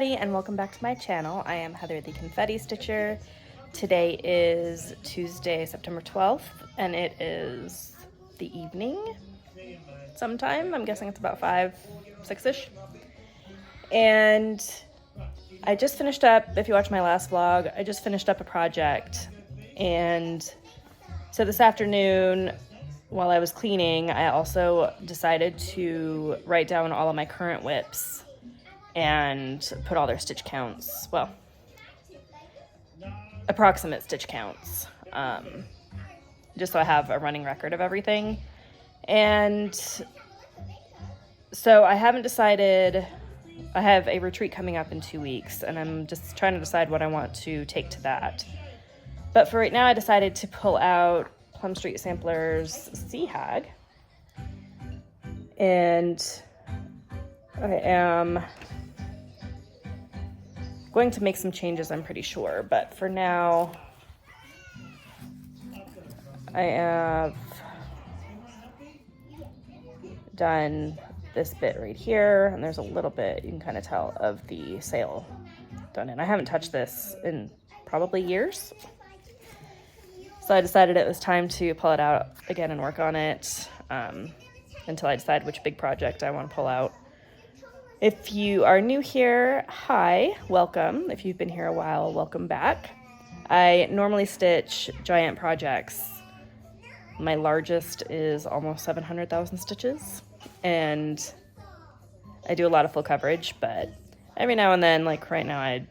everybody, and welcome back to my channel. I am Heather the Confetti Stitcher. Today is Tuesday, September 12th, and it is the evening sometime. I'm guessing it's about 5, 6-ish. And I just finished up, if you watched my last vlog, I just finished up a project. And so this afternoon, while I was cleaning, I also decided to write down all of my current whips and put all their stitch counts, well, approximate stitch counts, just so I have a running record of everything. And so I haven't decided. I have a retreat coming up in 2 weeks, and I'm just trying to decide what I want to take to that. But for right now, I decided to pull out Plum Street Samplers Sea Hag, and I am going to make some changes, I'm pretty sure, but for now I have done this bit right here, and there's a little bit, you can kind of tell, of the sail done in. I haven't touched this in probably years, so I decided it was time to pull it out again and work on it until I decide which big project I want to pull out. If you are new here, hi, welcome. If you've been here a while, welcome back. I normally stitch giant projects. My largest is almost 700,000 stitches, and I do a lot of full coverage, but every now and then, like right now, I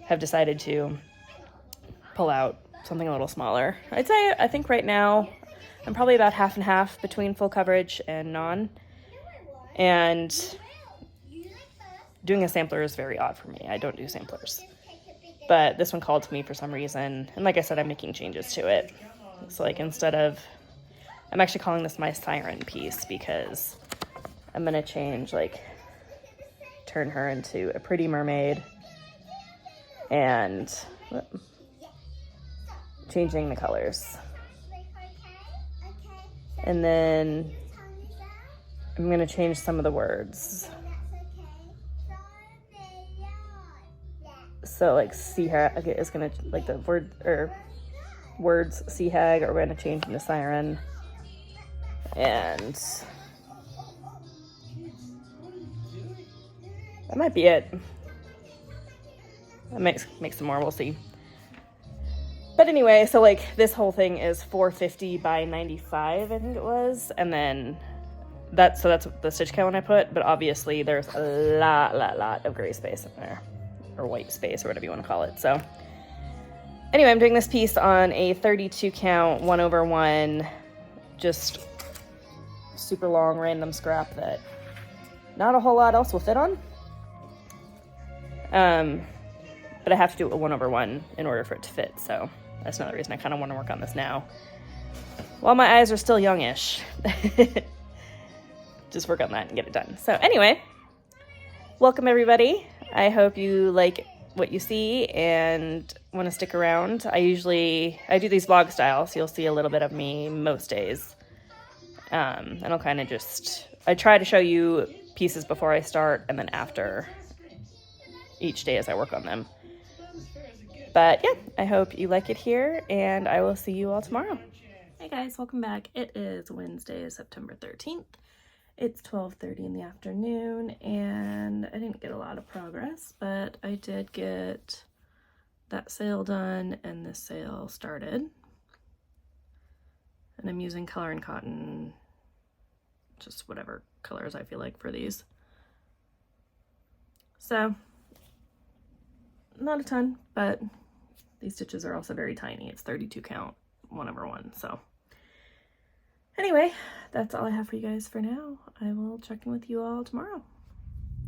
have decided to pull out something a little smaller. I think right now I'm probably about half and half between full coverage and non, and doing a sampler is very odd for me. I don't do samplers. But this one called to me for some reason. And like I said, I'm making changes to it. So like instead of, I'm actually calling this my siren piece because I'm going to change, like, turn her into a pretty mermaid and changing the colors. And then I'm going to change some of the words. So like sea hag is gonna, like the word or words sea hag are going to change into siren, and that might be it. I might make some more, we'll see. But anyway, so like this whole thing is 450 by 95, I think it was, and then that's the stitch count I put. But obviously there's a lot of gray space in there, or white space, or whatever you want to call it. So anyway, I'm doing this piece on a 32 count 1/1, just super long random scrap that not a whole lot else will fit on. But I have to do a 1/1 in order for it to fit, so that's another reason I kind of want to work on this now while my eyes are still youngish. Just work on that and get it done. So anyway, welcome everybody. I hope you like what you see and want to stick around. I do these vlog style, so you'll see a little bit of me most days. And I'll kind of I try to show you pieces before I start and then after each day as I work on them. But yeah, I hope you like it here, and I will see you all tomorrow. Hey guys, welcome back. It is Wednesday, September 13th. It's 12:30 in the afternoon, and I didn't get a lot of progress, but I did get that sail done and this sail started. And I'm using color and cotton, just whatever colors I feel like for these. So, not a ton, but these stitches are also very tiny. It's 32 count 1/1, so. Anyway, that's all I have for you guys for now. I will check in with you all tomorrow.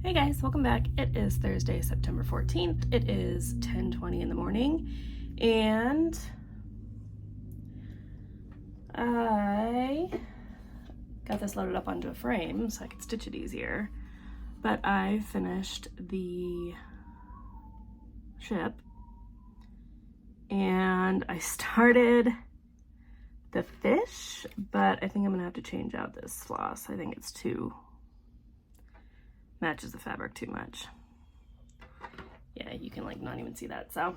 Hey guys, welcome back. It is Thursday, September 14th. It is 10:20 in the morning, and I got this loaded up onto a frame so I could stitch it easier. But I finished the ship, and I started the fish, but I think I'm gonna have to change out this floss. I think it's matches the fabric too much. yeah, you can like not even see that. So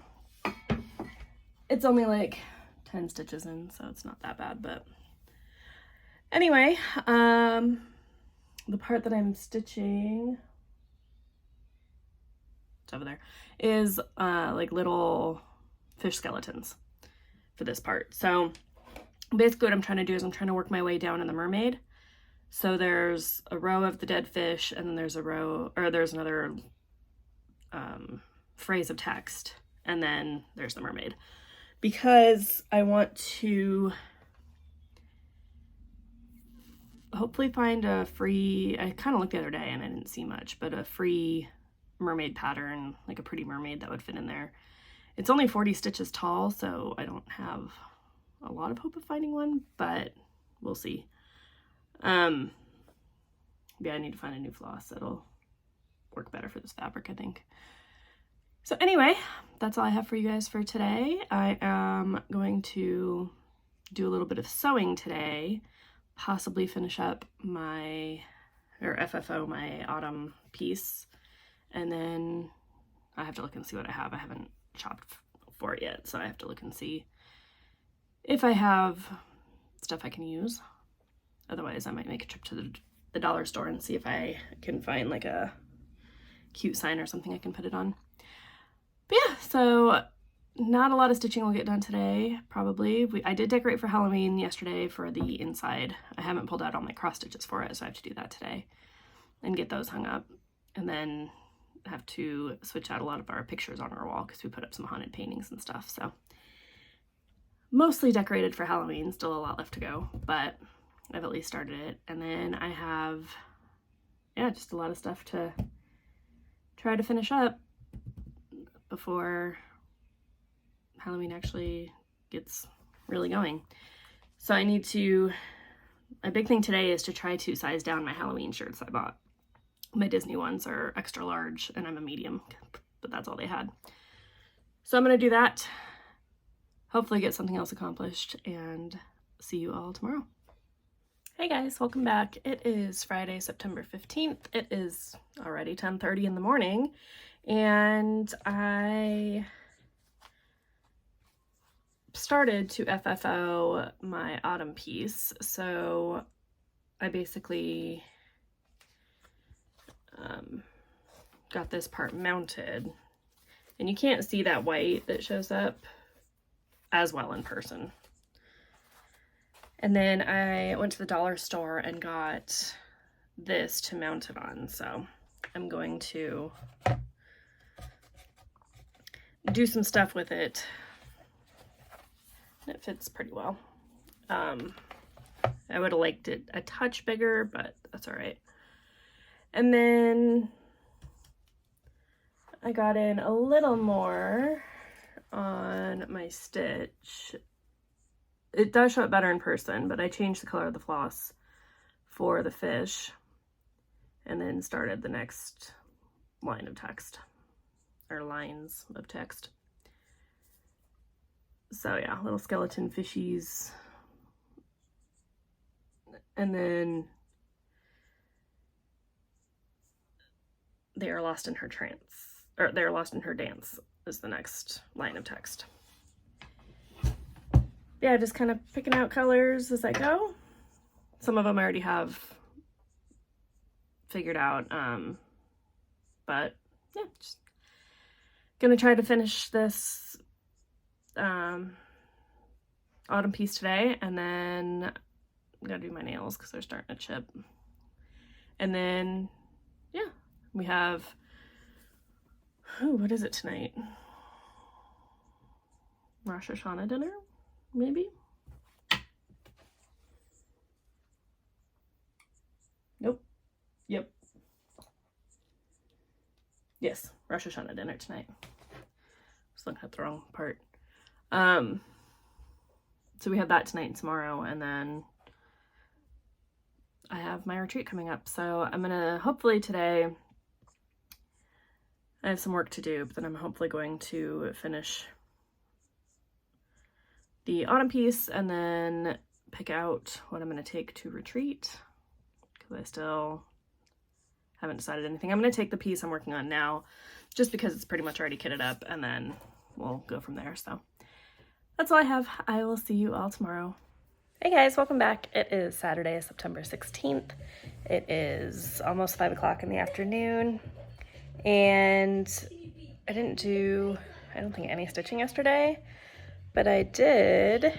it's only like 10 stitches in, so it's not that bad. But anyway, the part that I'm stitching, it's over there, is like little fish skeletons for this part. So basically what I'm trying to do is I'm trying to work my way down in the mermaid. So there's a row of the dead fish, and then there's a row, or there's another phrase of text, and then there's the mermaid. Because I want to hopefully find a free, I kind of looked the other day and I didn't see much, but a free mermaid pattern, like a pretty mermaid that would fit in there. It's only 40 stitches tall, so I don't have a lot of hope of finding one, but we'll see. Yeah, I need to find a new floss that'll work better for this fabric, I think. So anyway, that's all I have for you guys for today. I am going to do a little bit of sewing today, possibly finish up my, or FFO my autumn piece, and then I have to look and see what I have. I haven't shopped for it yet, so I have to look and see if I have stuff I can use. Otherwise, I might make a trip to the dollar store and see if I can find like a cute sign or something I can put it on. But yeah, so not a lot of stitching will get done today, probably. I did decorate for Halloween yesterday for the inside. I haven't pulled out all my cross stitches for it, so I have to do that today and get those hung up. And then have to switch out a lot of our pictures on our wall because we put up some haunted paintings and stuff. So mostly decorated for Halloween, still a lot left to go, but I've at least started it. And then I have, yeah, just a lot of stuff to try to finish up before Halloween actually gets really going. So I need to, a big thing today is to try to size down my Halloween shirts I bought. My Disney ones are extra large and I'm a medium, but that's all they had. So I'm gonna do that, hopefully get something else accomplished, and see you all tomorrow. Hey guys, welcome back. It is Friday, September 15th. It is already 10:30 in the morning, and I started to FFO my autumn piece. So I basically got this part mounted, and you can't see that white that shows up as well in person. And then I went to the dollar store and got this to mount it on. So I'm going to do some stuff with it. It fits pretty well. I would have liked it a touch bigger, but that's all right. And then I got in a little more on my stitch. It does show up better in person, but I changed the color of the floss for the fish and then started the next line of text, or lines of text. So yeah, little skeleton fishies. And then they are lost in her trance, or they are lost in her dance is the next line of text. Yeah, just kind of picking out colors as I go. Some of them I already have figured out, but yeah, just gonna try to finish this autumn piece today, and then I'm gonna do my nails because they're starting to chip. And then, yeah, we have, oh, what is it tonight? Rosh Hashanah dinner? Maybe? Nope. Yep. Yes, Rosh Hashanah dinner tonight. Just looking at the wrong part. So we have that tonight and tomorrow, and then I have my retreat coming up. So I'm gonna, hopefully today, I have some work to do, but then I'm hopefully going to finish the autumn piece and then pick out what I'm going to take to retreat, because I still haven't decided anything. I'm going to take the piece I'm working on now just because it's pretty much already kitted up, and then we'll go from there. So that's all I have. I will see you all tomorrow. Hey guys, welcome back. It is Saturday, September 16th. It is almost 5 o'clock in the afternoon, and I didn't do, I don't think, any stitching yesterday, but I did,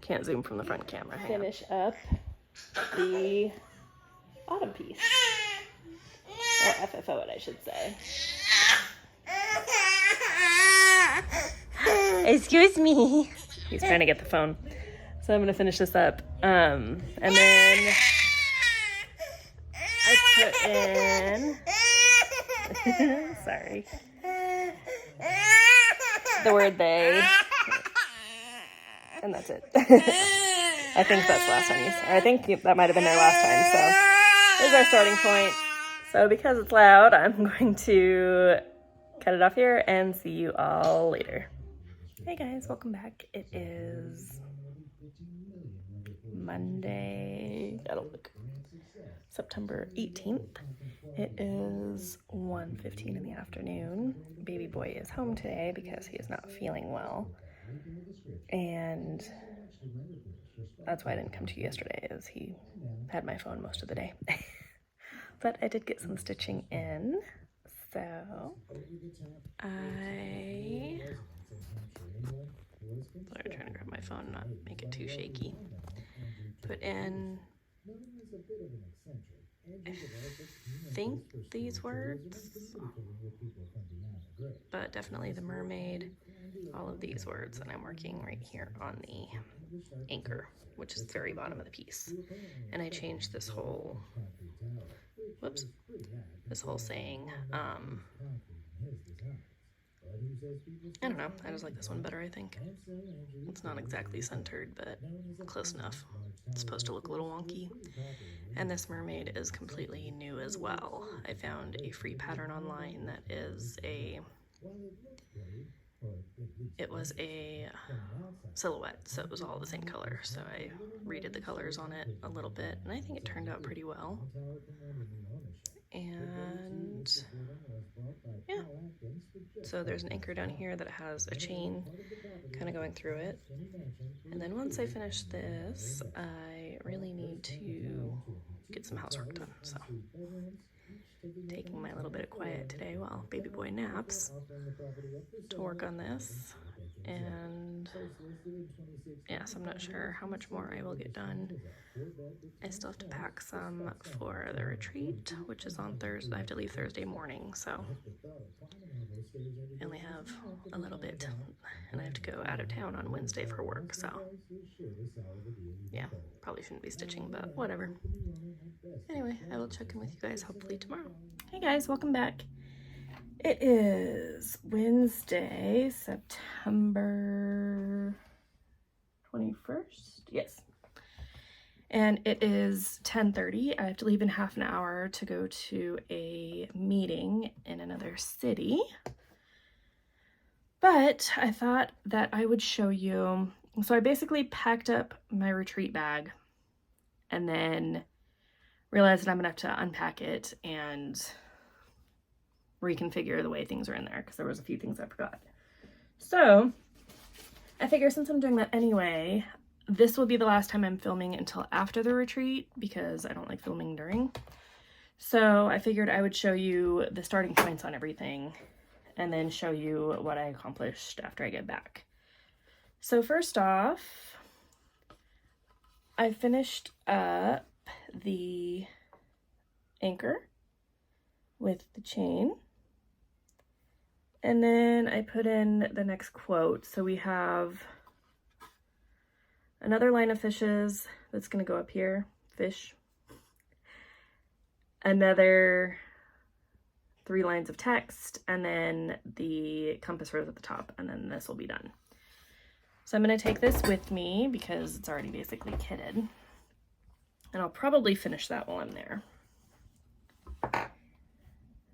can't zoom from the front camera, finish up the bottom piece, or FFO it, I should say. Excuse me. He's trying to get the phone. So I'm going to finish this up. And then I put in, sorry, the word they, and that's it. I think that's last time I think that might have been there last time. So there's our starting point. So because it's loud, I'm going to cut it off here and see you all later. Hey guys, welcome back. It is Monday, September 18th. It is 1:15 in the afternoon. Baby boy is home today because he is not feeling well. And that's why I didn't come to you yesterday, is he had my phone most of the day. But I did get some stitching in. So sorry, trying to grab my phone, not make it too shaky. Put in, I think, these words, but definitely the mermaid, all of these words, and I'm working right here on the anchor, which is the very bottom of the piece. And I changed this whole, whoops, this whole saying, I don't know, I just like this one better, I think. It's not exactly centered, but close enough. It's supposed to look a little wonky. And this mermaid is completely new as well. I found a free pattern online that is it was a silhouette, so it was all the same color. So I redid the colors on it a little bit, and I think it turned out pretty well. And yeah, so there's an anchor down here that has a chain kind of going through it. And then once I finish this, I really need to get some housework done. So taking my little bit of quiet today while baby boy naps to work on this. And yeah, so I'm not sure how much more I will get done. I still have to pack some for the retreat, which is on Thursday. I have to leave Thursday morning, so I only have a little bit, and I have to go out of town on Wednesday for work, so yeah, probably shouldn't be stitching, but whatever. Anyway, I will check in with you guys hopefully tomorrow. Hey guys, welcome back. It is Wednesday, September 21st. Yes. And it is 10:30. I have to leave in half an hour to go to a meeting in another city. But I thought that I would show you. So I basically packed up my retreat bag and then realized that I'm gonna have to unpack it and reconfigure the way things are in there because there was a few things I forgot. So I figure since I'm doing that anyway, this will be the last time I'm filming until after the retreat because I don't like filming during. So I figured I would show you the starting points on everything and then show you what I accomplished after I get back. So first off, I finished up the anchor with the chain. And then I put in the next quote. So we have another line of fishes that's going to go up here, fish. Another 3 lines of text, and then the compass rose at the top, and then this will be done. So I'm going to take this with me because it's already basically kitted. And I'll probably finish that while I'm there.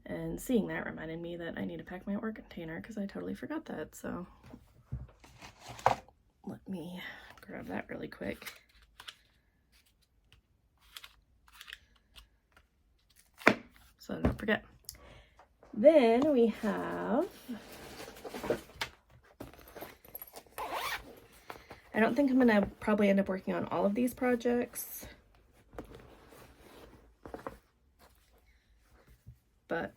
And seeing that reminded me that I need to pack my ore container because I totally forgot that. So let me grab that really quick. so I don't forget. Then we have, I don't think I'm gonna probably end up working on all of these projects, but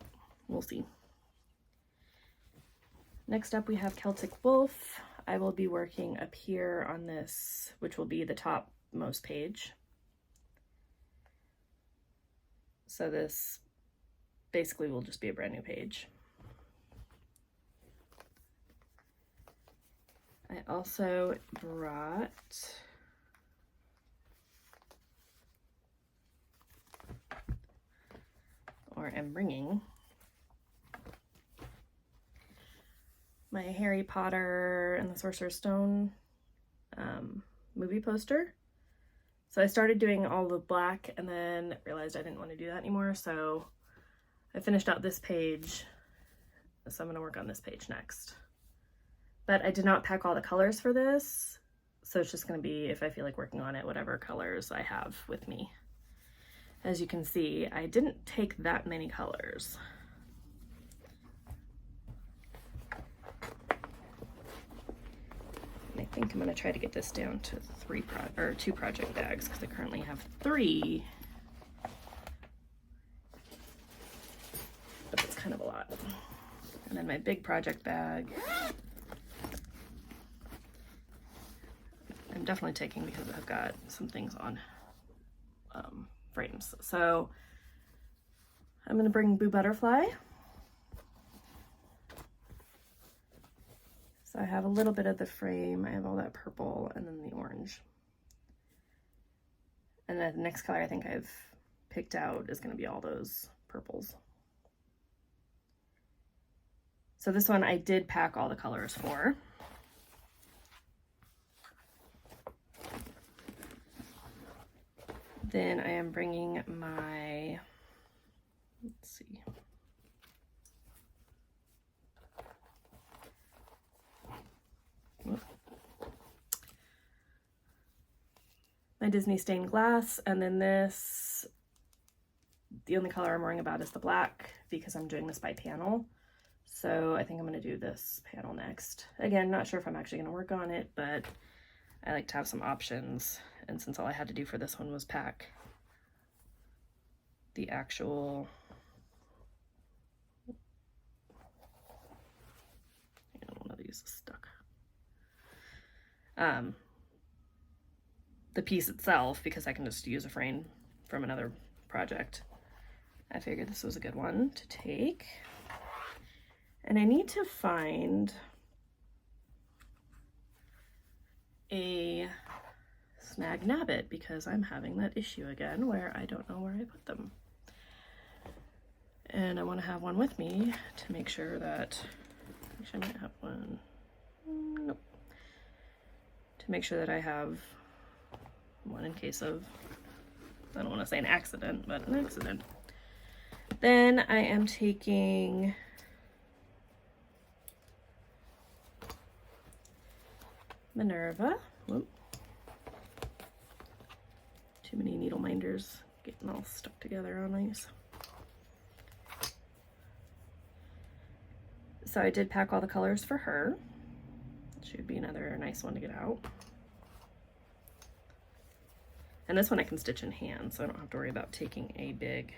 we'll see. Next up we have Celtic Wolf. I will be working up here on this, which will be the topmost page. So this basically will just be a brand new page. I also brought or am bringing my Harry Potter and the Sorcerer's Stone movie poster. So I started doing all the black and then realized I didn't want to do that anymore, so I finished out this page, so I'm going to work on this page next. But I did not pack all the colors for this, so it's just going to be, if I feel like working on it, whatever colors I have with me. As you can see, I didn't take that many colors. I think I'm going to try to get this down to 2 project bags, because I currently have 3. But it's kind of a lot. And then my big project bag, I'm definitely taking because I've got some things on frames. So I'm going to bring Boo Butterfly. So I have a little bit of the frame, I have all that purple, and then the orange. And then the next color I think I've picked out is going to be all those purples. So this one I did pack all the colors for. Then I am bringing my, let's see. My Disney stained glass, and then this, the only color I'm worrying about is the black because I'm doing this by panel. So I think I'm going to do this panel next. Again, not sure if I'm actually going to work on it, but I like to have some options. And since all I had to do for this one was pack the actual, one of these is stuck. The piece itself, because I can just use a frame from another project. I figured this was a good one to take. And I need to find a snag nabbit because I'm having that issue again where I don't know where I put them. And I want to have one with me to make sure that, actually I might have one, nope. To make sure that I have one in case of, I don't want to say an accident, but an accident. Then I am taking Minerva. Whoop. Too many needle minders getting all stuck together on these. So I did pack all the colors for her. Should be another nice one to get out. And this one I can stitch in hand, so I don't have to worry about taking a big,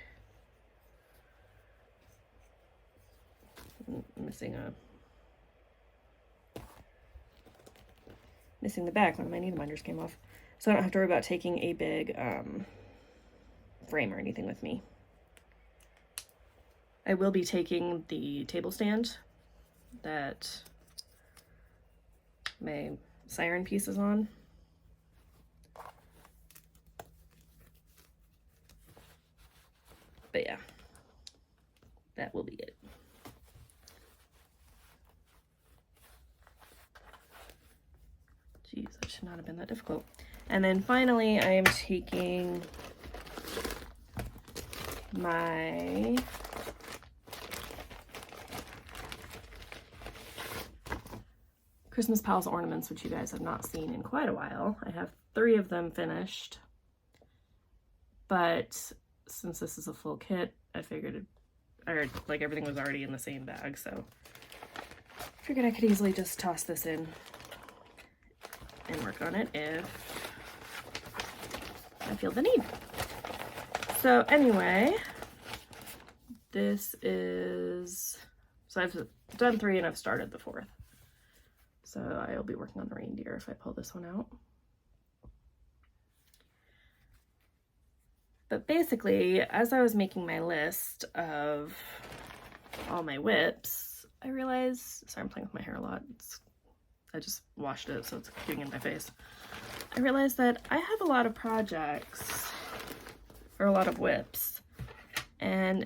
missing the back. One of my needle minders came off. So I don't have to worry about taking a big frame or anything with me. I will be taking the table stand that my siren piece is on. But yeah, that will be it. Jeez, that should not have been that difficult. And then finally, I am taking my Christmas Pals ornaments, which you guys have not seen in quite a while. I have 3 of them finished, but since this is a full kit, I figured it'd or like everything was already in the same bag, so figured I could easily just toss this in and work on it if I feel the need. So anyway, this is, so I've done 3 and I've started the 4th. So I'll be working on the reindeer if I pull this one out. But basically, as I was making my list of all my whips, I realized, sorry, I'm playing with my hair a lot. I just washed it, so it's getting in my face. I realized that I have a lot of projects, or a lot of whips, and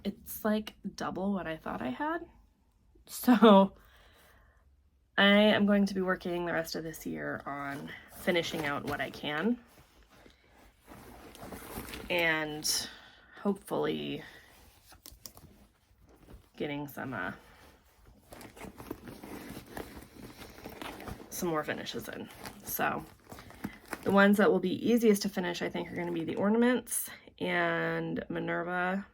it's like double what I thought I had. So I am going to be working the rest of this year on finishing out what I can, and hopefully getting some more finishes in. So the ones that will be easiest to finish, I think, are going to be the ornaments and Minerva.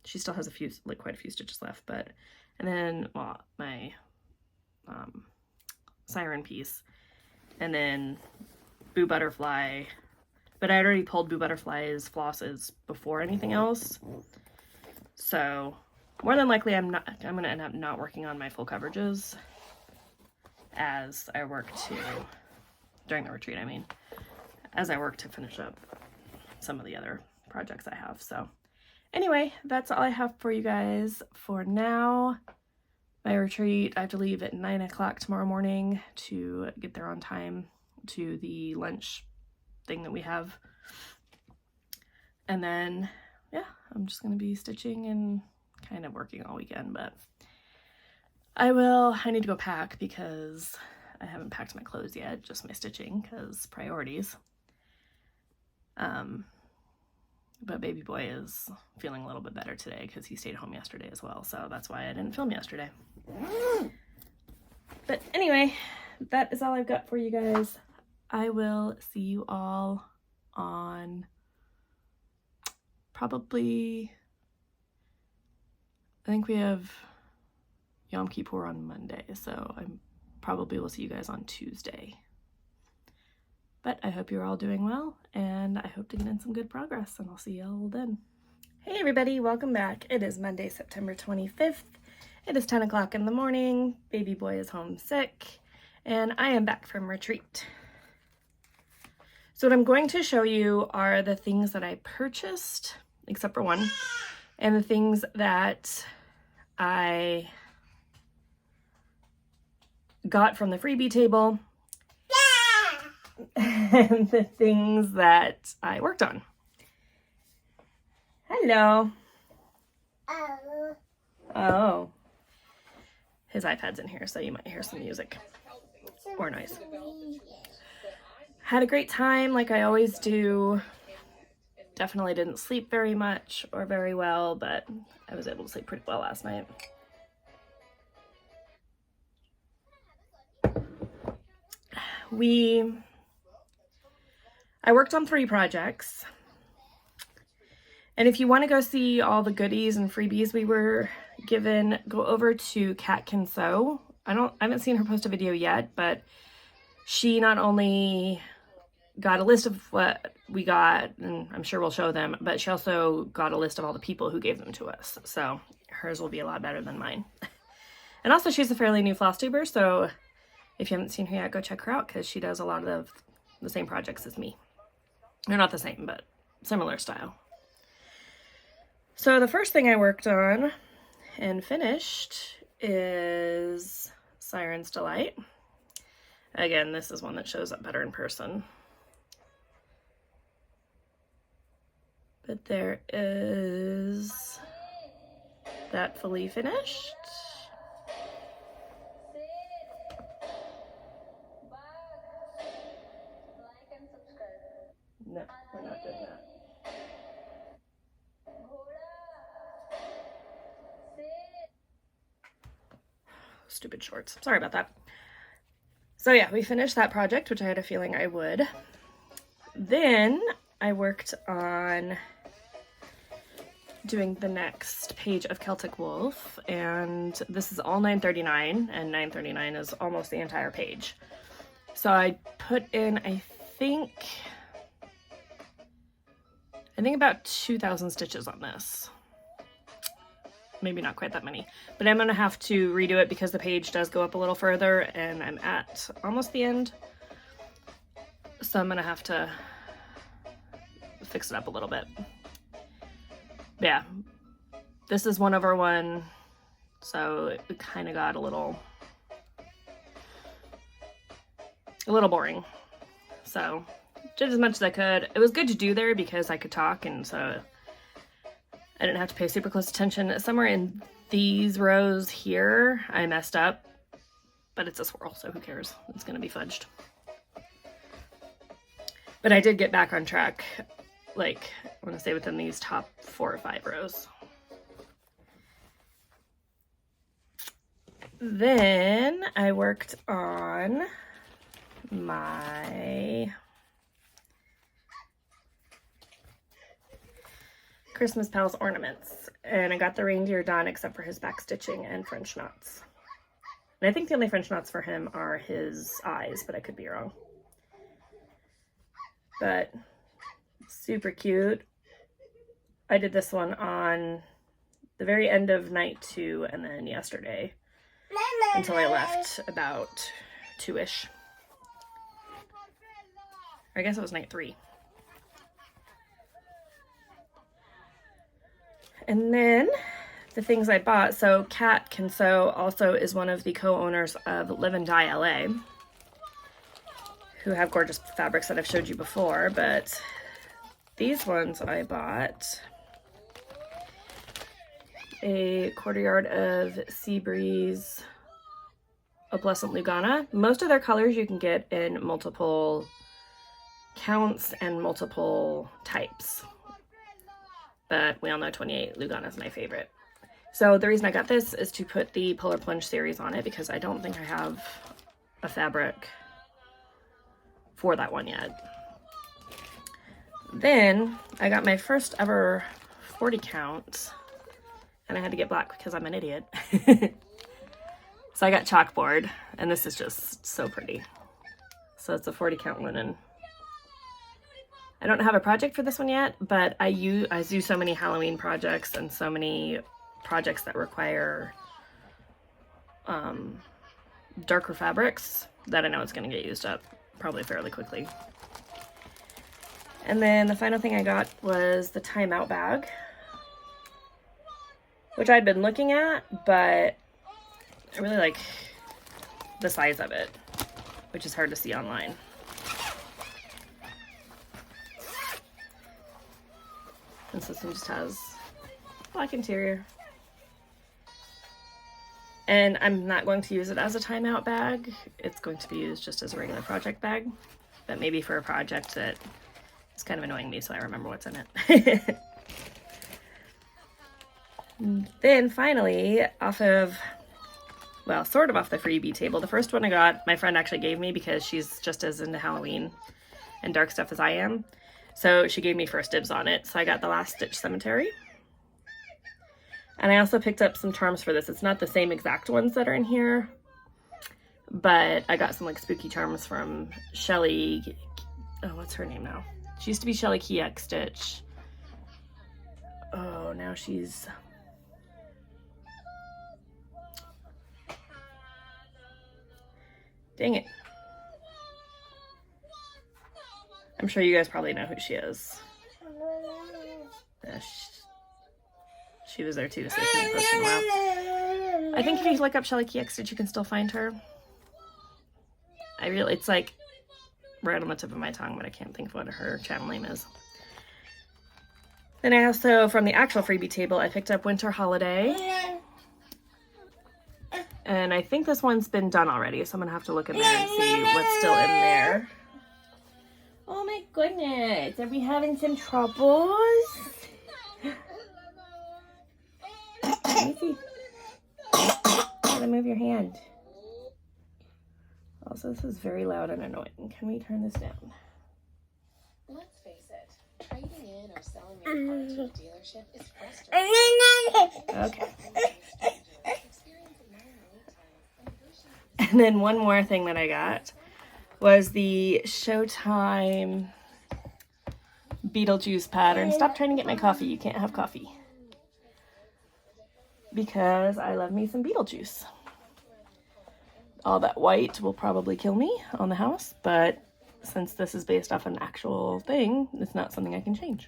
She still has a few, like quite a few stitches left, but, and then, well, my siren piece, and then Boo Butterfly. But I already pulled Boo Butterfly's flosses before anything else, so more than likely I'm going to end up not working on my full coverages as I work to, during the retreat, I mean, as I work to finish up some of the other projects I have. So anyway, that's all I have for you guys for now. My retreat, I have to leave at 9 o'clock tomorrow morning to get there on time to the lunch thing that we have. And then, yeah, I'm just going to be stitching and kind of working all weekend, but I need to go pack because I haven't packed my clothes yet, just my stitching, because priorities. But baby boy is feeling a little bit better today because he stayed home yesterday as well, so that's why I didn't film yesterday. But anyway, that is all I've got for you guys. I will see you all on probably, I think we have Yom Kippur on Monday, so I probably will see you guys on Tuesday. But I hope you're all doing well, and I hope to get in some good progress, and I'll see y'all then. Hey everybody, welcome back. It is Monday, September 25th. It is 10 o'clock in the morning. Baby boy is home sick, and I am back from retreat. So what I'm going to show you are the things that I purchased, except for one, and the things that I got from the freebie table, and the things that I worked on. Hello. Oh. His iPad's in here, so you might hear some music or noise. Had a great time, like I always do. Definitely didn't sleep very much or very well, but I was able to sleep pretty well last night. I worked on 3 projects, and if you want to go see all the goodies and freebies we were given, go over to Cat Can Sew. I haven't seen her post a video yet, but she not only got a list of what we got, and I'm sure we'll show them, but she also got a list of all the people who gave them to us, so hers will be a lot better than mine. And also, she's a fairly new Flosstuber, so if you haven't seen her yet, go check her out, because she does a lot of the same projects as me. They're not the same, but similar style. So the first thing I worked on and finished is Siren's Delight. Again, this is one that shows up better in person. But there is that fully finished. No, we're not doing that. Stupid shorts. Sorry about that. So yeah, we finished that project, which I had a feeling I would. Then I worked on doing the next page of Celtic Wolf, and this is all 939, and 939 is almost the entire page. So I put in, I think about 2,000 stitches on this. Maybe not quite that many, but I'm gonna have to redo it because the page does go up a little further and I'm at almost the end. So I'm gonna have to fix it up a little bit. Yeah, this is 1/1, so it kind of got a little boring. So did as much as I could. It was good to do there because I could talk, and so I didn't have to pay super close attention. Somewhere in these rows here, I messed up, but it's a swirl, so who cares? It's gonna be fudged. But I did get back on track, like, I wanna say within these top 4 or 5 rows. Then I worked on my Christmas Pals ornaments, and I got the reindeer done except for his back stitching and French knots. And I think the only French knots for him are his eyes, but I could be wrong. But super cute. I did this one on the very end of night 2 and then yesterday until I left about 2-ish. I guess it was night 3. And then the things I bought, so Kat Can Sew also is one of the co-owners of Live and Dye LA, who have gorgeous fabrics that I've showed you before, but these ones I bought a 1/4 yard of Sea Breeze Opalescent Lugana. Most of their colors you can get in multiple counts and multiple types, but we all know 28 Lugana is my favorite. So the reason I got this is to put the Polar Plunge series on it because I don't think I have a fabric for that one yet. Then I got my first ever 40 count, and I had to get black because I'm an idiot. So I got chalkboard, and this is just so pretty. So it's a 40 count linen. I don't have a project for this one yet, but I do so many Halloween projects and so many projects that require darker fabrics that I know it's going to get used up probably fairly quickly. And then the final thing I got was the timeout bag, which I'd been looking at, but I really like the size of it, which is hard to see online. And so this one just has black interior. And I'm not going to use it as a timeout bag. It's going to be used just as a regular project bag, but maybe for a project that is kind of annoying me so I remember what's in it. Then finally, sort of off the freebie table, the first one I got, my friend actually gave me because she's just as into Halloween and dark stuff as I am. So she gave me first dibs on it. So I got the Last Stitch Cemetery. And I also picked up some charms for this. It's not the same exact ones that are in here, but I got some like spooky charms from Shelly. Oh, what's her name now? She used to be Shelly Kieck Stitch. Oh, now she's... Dang it. I'm sure you guys probably know who she is. She was there too, so she hasn't posted in a while. I think if you look up Shelly Kieck Stitch, you can still find her. It's like right on the tip of my tongue, but I can't think of what her channel name is. Then I also, from the actual freebie table, I picked up Winter Holiday. And I think this one's been done already, so I'm gonna have to look in there and see what's still in there. Oh my goodness, are we having some troubles? Let me see. Gotta move your hand. Also, this is very loud and annoying. Can we turn this down? Let's face it, trading in Okay. And then one more thing that I got was the Showtime Beetlejuice pattern. Stop trying to get my coffee. You can't have coffee. Because I love me some Beetlejuice. All that white will probably kill me on the house, but since this is based off an actual thing, it's not something I can change.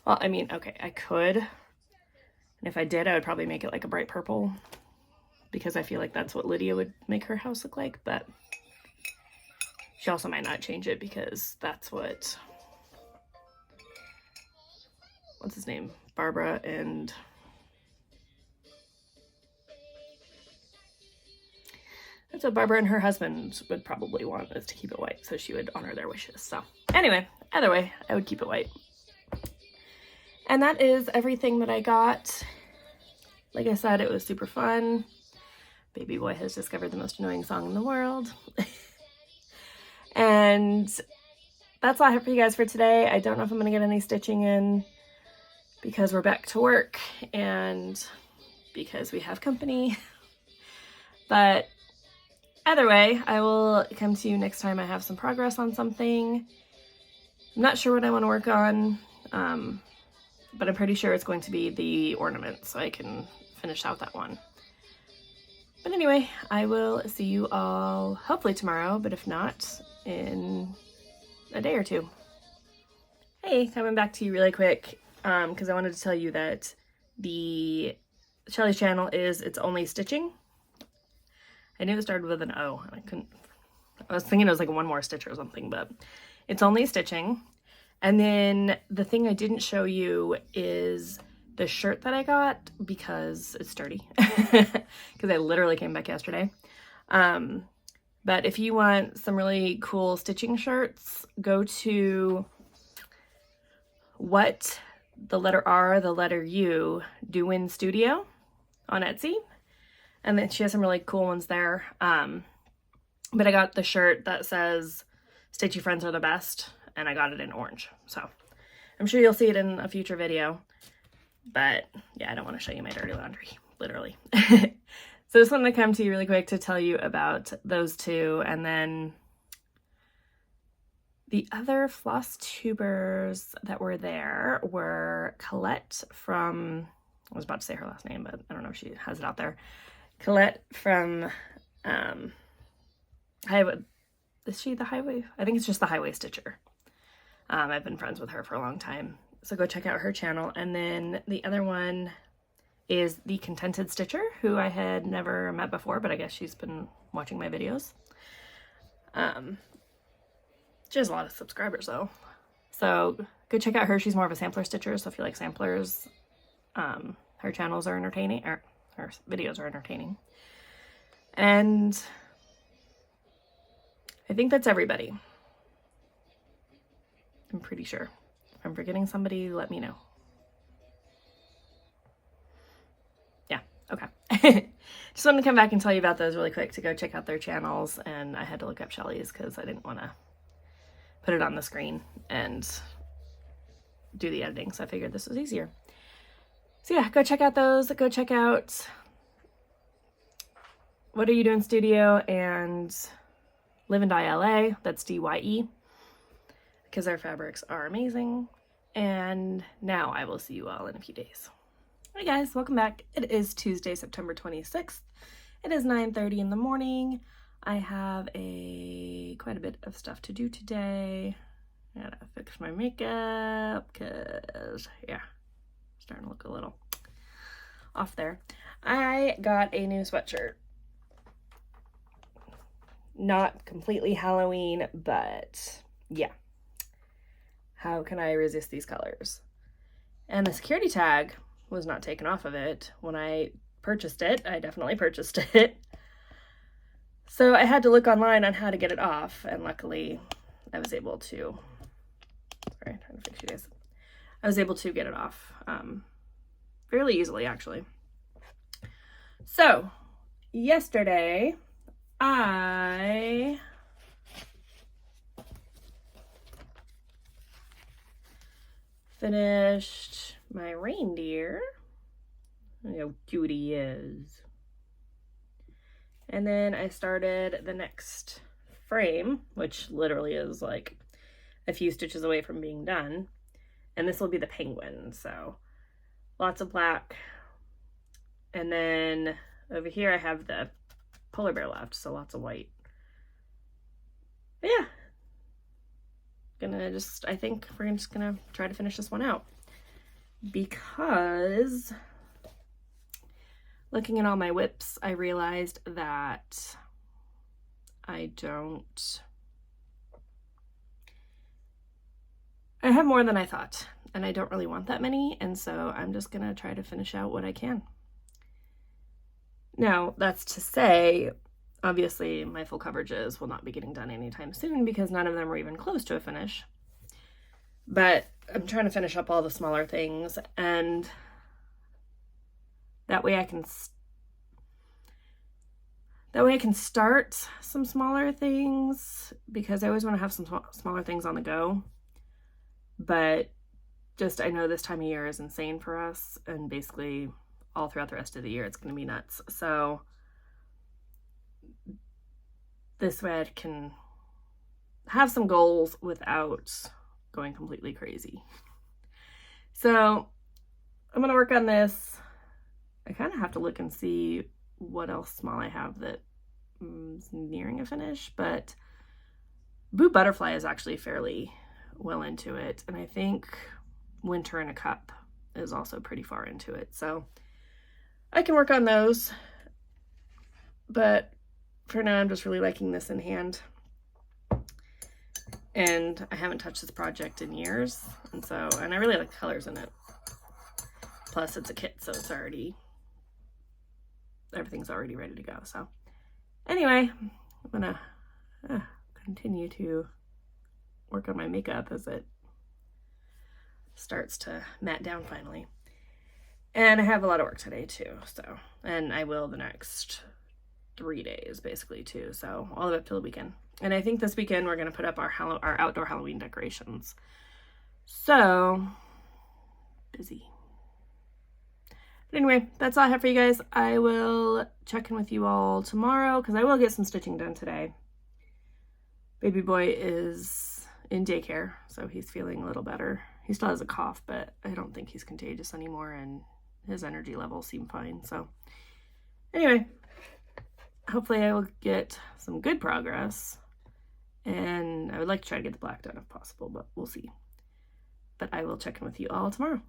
Well, I mean, okay, I could. And if I did, I would probably make it like a bright purple, because I feel like that's what Lydia would make her house look like, but she also might not change it because that's what's his name? Barbara and that's what Barbara and her husband would probably want, is to keep it white, so she would honor their wishes. So anyway, either way, I would keep it white. And that is everything that I got. Like I said, it was super fun. Baby boy has discovered the most annoying song in the world. And that's all I have for you guys for today. I don't know if I'm going to get any stitching in because we're back to work and because we have company. But either way, I will come to you next time I have some progress on something. I'm not sure what I want to work on, but I'm pretty sure it's going to be the ornament, so I can finish out that one. But anyway, I will see you all hopefully tomorrow, but if not, in a day or two. Hey, coming back to you really quick, because I wanted to tell you that the Shelly's channel is It's Only Stitching. I knew it started with an O, and I was thinking it was like one more stitch or something, but It's Only Stitching. And then the thing I didn't show you is the shirt that I got, because it's sturdy, because I literally came back yesterday. But if you want some really cool stitching shirts, go to what the letter R, the letter U, Doin' Studio on Etsy. And then she has some really cool ones there. But I got the shirt that says Stitchy Friends Are the Best, and I got it in orange. So I'm sure you'll see it in a future video. But yeah, I don't want to show you my dirty laundry, literally. So just wanted to come to you really quick to tell you about those two. And then the other floss tubers that were there were Colette from, I was about to say her last name, but I don't know if she has it out there. Colette from Highway, is she the Highway? I think it's just the Highway Stitcher. I've been friends with her for a long time, so go check out her channel. And then the other one is the Contented Stitcher, who I had never met before, but I guess she's been watching my videos. She has a lot of subscribers though, so go check out her. She's more of a sampler stitcher, so if you like samplers, her channels are entertaining, or her videos are entertaining. And I think that's everybody. I'm pretty sure. If I'm forgetting somebody, let me know. Yeah, okay. Just wanted to come back and tell you about those really quick, to go check out their channels. And I had to look up Shelly's because I didn't want to put it on the screen and do the editing, so I figured this was easier. So yeah, go check out those. Go check out What Are You Doing Studio and Live and Die LA. That's DYE, because their fabrics are amazing. And now I will see you all in a few days. Hi guys, welcome back. It is Tuesday, September 26th. It is 9:30 in the morning. I have quite a bit of stuff to do today. I gotta fix my makeup because, yeah, starting to look a little off there. I got a new sweatshirt. Not completely Halloween, but yeah. How can I resist these colors? And the security tag was not taken off of it when I purchased it. I definitely purchased it. So I had to look online on how to get it off, and luckily I was able to, sorry, I'm trying to fix you guys. I was able to get it off fairly easily, actually. So yesterday finished my reindeer. Look how cute he is. And then I started the next frame, which literally is like a few stitches away from being done. And this will be the penguin, so lots of black. And then over here I have the polar bear left, so lots of white. But yeah, I think we're just gonna try to finish this one out, because looking at all my whips, I realized that I have more than I thought, and I don't really want that many, and so I'm just gonna try to finish out what I can. Now, that's to say, obviously my full coverages will not be getting done anytime soon because none of them are even close to a finish. But I'm trying to finish up all the smaller things, and that way I can start some smaller things, because I always want to have some smaller things on the go. But just, I know this time of year is insane for us, and basically all throughout the rest of the year it's going to be nuts. So this way I can have some goals without going completely crazy. So I'm going to work on this. I kind of have to look and see what else small I have that is nearing a finish, but Boo Butterfly is actually fairly well into it, and I think Winter in a Cup is also pretty far into it, so I can work on those. But for now I'm just really liking this in hand, and I haven't touched this project in years, and I really like the colors in it. Plus it's a kit, so everything's already ready to go. So anyway, I'm gonna continue to work on my makeup as it starts to matte down finally. And I have a lot of work today too, so, and I will the next 3 days basically too, so all the way up till the weekend. And I think this weekend we're gonna put up our outdoor Halloween decorations. So busy. But anyway, that's all I have for you guys. I will check in with you all tomorrow, because I will get some stitching done today. Baby boy is in daycare, so he's feeling a little better. He still has a cough, but I don't think he's contagious anymore, and his energy levels seem fine. So anyway, hopefully I will get some good progress, and I would like to try to get the black done if possible, but we'll see. But I will check in with you all tomorrow.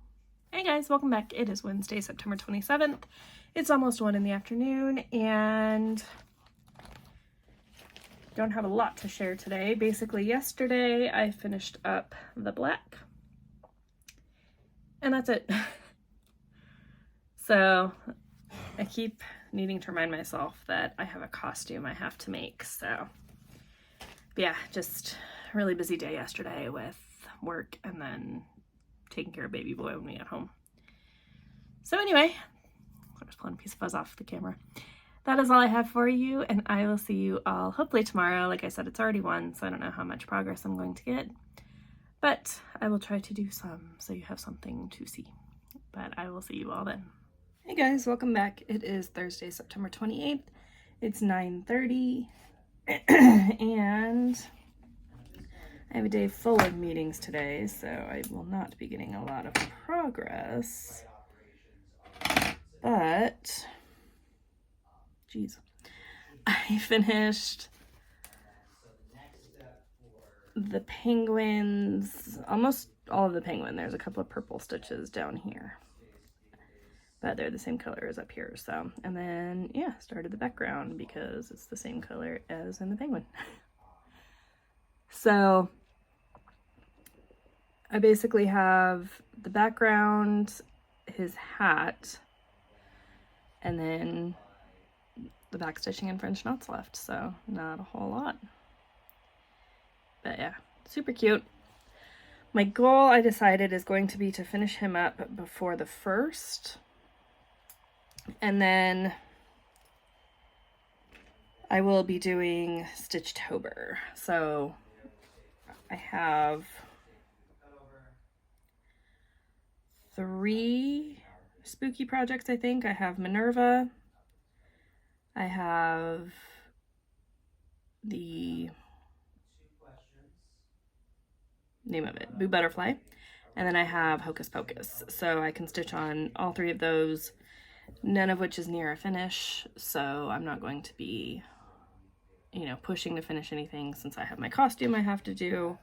Hey guys, welcome back. It is Wednesday, September 27th. It's almost 1 in the afternoon, and don't have a lot to share today. Basically, yesterday I finished up the black, and that's it. So I keep needing to remind myself that I have a costume I have to make. So yeah, just a really busy day yesterday with work and then taking care of baby boy when we get home. So anyway, I'm just pulling a piece of fuzz off the camera. That is all I have for you, and I will see you all hopefully tomorrow. Like I said, it's already 1, so I don't know how much progress I'm going to get, but I will try to do some so you have something to see. But I will see you all then. Hey guys, welcome back. It is Thursday, September 28th. It's 9:30, and I have a day full of meetings today, so I will not be getting a lot of progress. But, geez, I finished the penguins, almost all of the penguin. There's a couple of purple stitches down here, but they're the same color as up here. So, and then, yeah, started the background because it's the same color as in the penguin. So I basically have the background, his hat, and then the back stitching and French knots left, so not a whole lot. But yeah, super cute. My goal, I decided, is going to be to finish him up before the 1st, and then I will be doing Stitchtober. So I have 3 spooky projects, I think. I have Minerva. I have the name of it, Boo Butterfly. And then I have Hocus Pocus. So I can stitch on all 3 of those, none of which is near a finish. So I'm not going to be, you know, pushing to finish anything since I have my costume I have to do.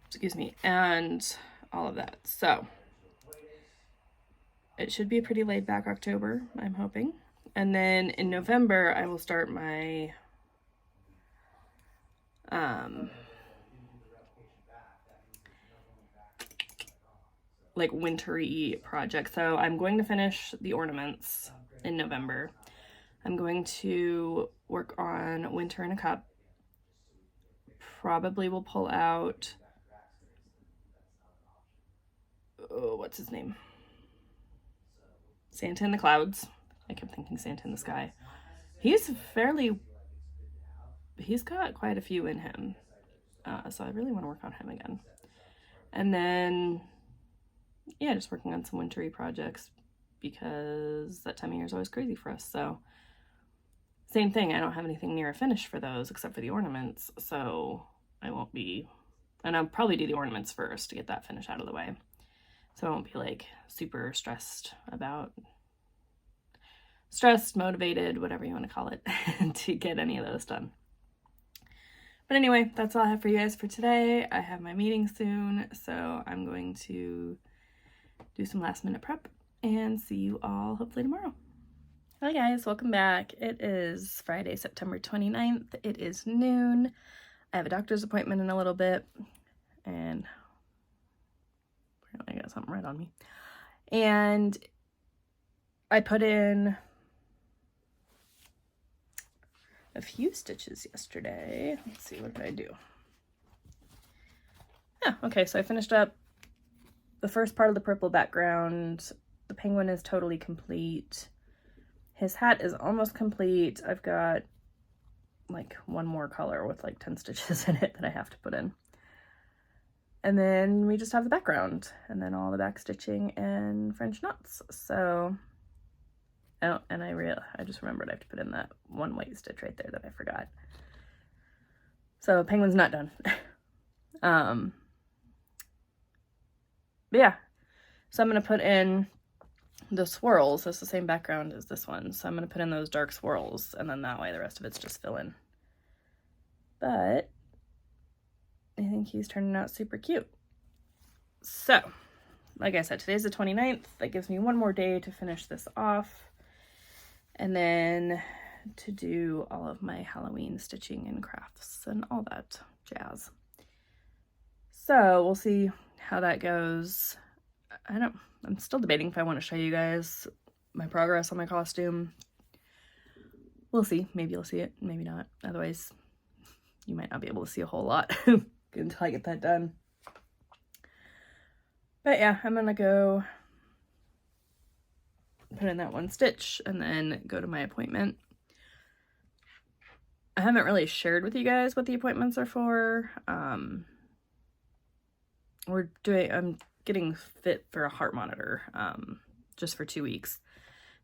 Excuse me. And all of that. So it should be a pretty laid back October, I'm hoping. And then in November, I will start my like wintry project. So I'm going to finish the ornaments in November. I'm going to work on Winter in a Cup. Probably will pull out, oh, what's his name? Santa in the Clouds. I kept thinking Santa in the Sky. He's got quite a few in him. So I really want to work on him again. And then, yeah, just working on some wintry projects because that time of year is always crazy for us. So same thing, I don't have anything near a finish for those except for the ornaments. So I won't be, and I'll probably do the ornaments first to get that finish out of the way. So I won't be like super stressed, motivated, whatever you want to call it, to get any of those done. But anyway, that's all I have for you guys for today. I have my meeting soon, so I'm going to do some last minute prep and see you all hopefully tomorrow. Hi guys, welcome back. It is Friday, September 29th. It is noon. I have a doctor's appointment in a little bit, and apparently I got something red on me. And I put in a few stitches yesterday. Let's see, what did I do? Yeah, okay, so I finished up the first part of the purple background. The penguin is totally complete. His hat is almost complete. I've got like one more color with like 10 stitches in it that I have to put in. And then we just have the background and then all the back stitching and French knots. So, oh, and I just remembered I have to put in that one white stitch right there that I forgot. So penguin's not done. But yeah, so I'm going to put in the swirls. That's the same background as this one. So I'm going to put in those dark swirls, and then that way the rest of it's just fill in. But I think he's turning out super cute. So, like I said, today's the 29th. That gives me one more day to finish this off. And then to do all of my Halloween stitching and crafts and all that jazz. So we'll see how that goes. I'm still debating if I want to show you guys my progress on my costume. We'll see. Maybe you'll see it, maybe not. Otherwise, you might not be able to see a whole lot until I get that done. But yeah, I'm gonna go put in that one stitch and then go to my appointment. I haven't really shared with you guys what the appointments are for. I'm getting fit for a heart monitor, just for 2 weeks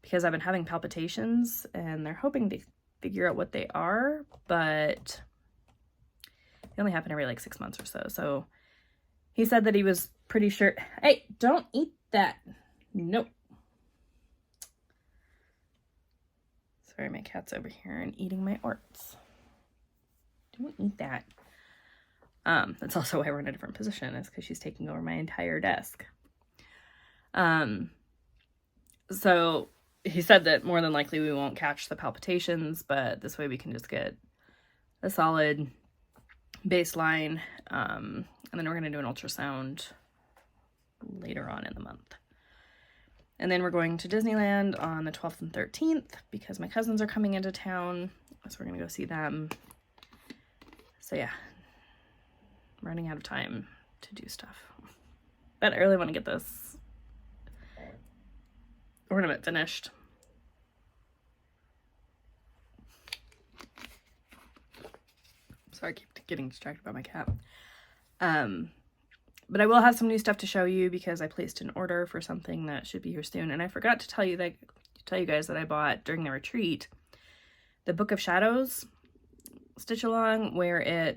because I've been having palpitations and they're hoping to figure out what they are, but they only happen every like 6 months or so. So he said that he was pretty sure. Hey, don't eat that. Nope. Sorry, my cat's over here and eating my orts. Don't eat that. That's also why we're in a different position, is because she's taking over my entire desk. So he said that more than likely we won't catch the palpitations, but this way we can just get a solid baseline. And then we're going to do an ultrasound later on in the month. And then we're going to Disneyland on the 12th and 13th because my cousins are coming into town. So we're going to go see them. So yeah, I'm running out of time to do stuff. But I really want to get this ornament finished. Sorry, I keep getting distracted by my cat. But I will have some new stuff to show you because I placed an order for something that should be here soon. And I forgot to tell you guys that I bought during the retreat the Book of Shadows stitch along, where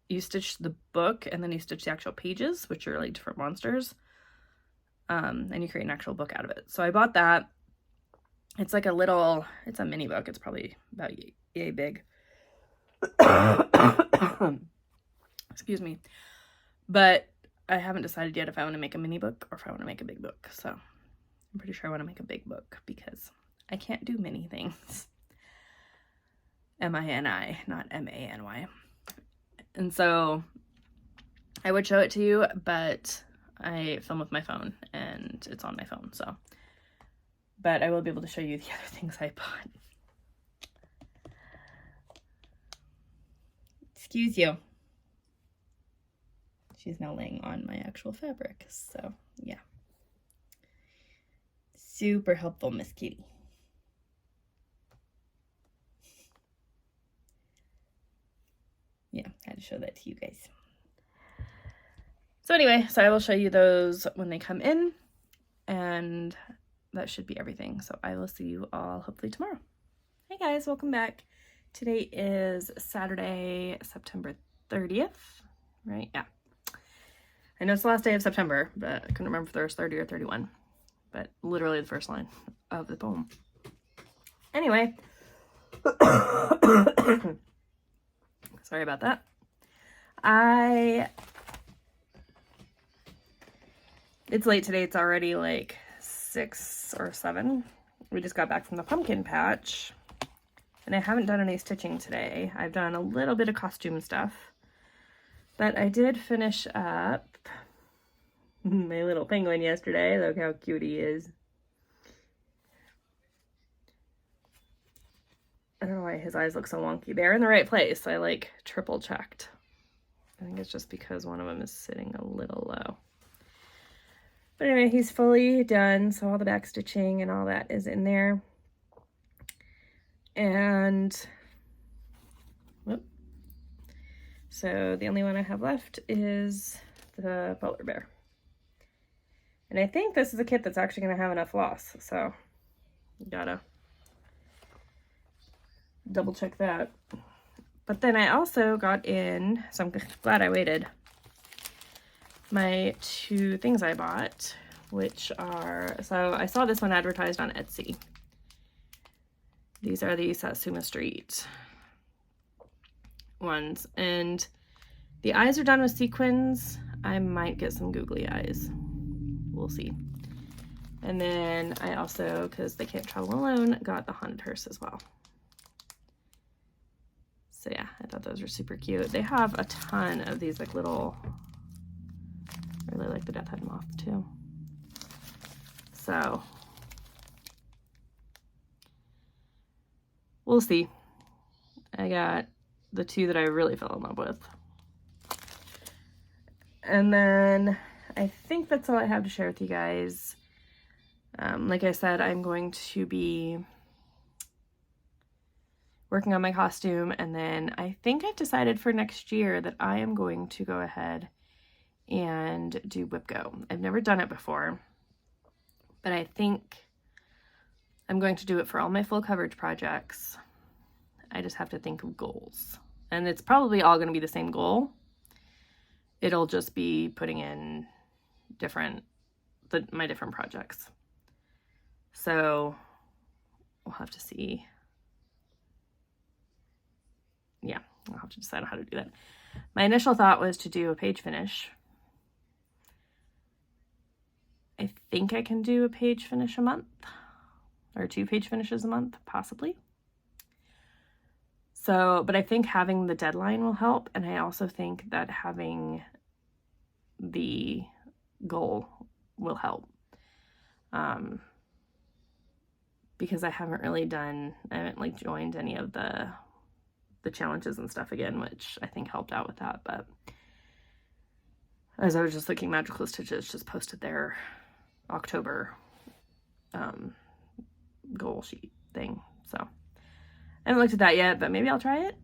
you stitch the book and then you stitch the actual pages, which are like different monsters. And you create an actual book out of it. So I bought that. It's like it's a mini book. It's probably about yay big. Excuse me. But I haven't decided yet if I want to make a mini book or if I want to make a big book. So I'm pretty sure I want to make a big book because I can't do many things. M-I-N-I, not M-A-N-Y. And so I would show it to you, but I film with my phone and it's on my phone, so. But I will be able to show you the other things I bought. Excuse you. She's now laying on my actual fabric, so yeah. Super helpful, Miss Kitty. Yeah, I had to show that to you guys. So anyway, so I will show you those when they come in, and that should be everything. So I will see you all hopefully tomorrow. Hey guys, welcome back. Today is Saturday, September 30th, right? Yeah. I know it's the last day of September, but I couldn't remember if there was 30 or 31, but literally the first line of the poem. Anyway. Sorry about that. It's late today. It's already like 6 or 7. We just got back from the pumpkin patch. And I haven't done any stitching today. I've done a little bit of costume stuff. But I did finish up my little penguin yesterday. Look how cute he is. I don't know why his eyes look so wonky. They're in the right place. I like triple checked. I think it's just because one of them is sitting a little low. But anyway, he's fully done. So all the back stitching and all that is in there. And whoop. So the only one I have left is the polar bear. And I think this is a kit that's actually going to have enough floss. So you gotta double check that. But then I also got in, so I'm glad I waited, my 2 things I bought, which are, so I saw this one advertised on Etsy. These are the Satsuma Street ones, and the eyes are done with sequins. I might get some googly eyes. We'll see. And then I also, because they can't travel alone, got the haunted hearse as well. So yeah, I thought those were super cute. They have a ton of these like little, I really like the death head moth too. So we'll see. I got the 2 that I really fell in love with. And then I think that's all I have to share with you guys. Like I said, I'm going to be working on my costume, and then I think I've decided for next year that I am going to go ahead and do Whip Go. I've never done it before, but I think I'm going to do it for all my full coverage projects. I just have to think of goals, and it's probably all going to be the same goal. It'll just be putting in my different projects. So we'll have to see. Yeah, I'll have to decide on how to do that. My initial thought was to do a page finish. I think I can do a page finish a month, or 2 page finishes a month, possibly. So, but I think having the deadline will help, and I also think that having the goal will help. Because I haven't like joined any of the challenges and stuff again, which I think helped out with that. But as I was just looking, Magical Stitches just posted their October goal sheet thing. So I haven't looked at that yet, but maybe I'll try it.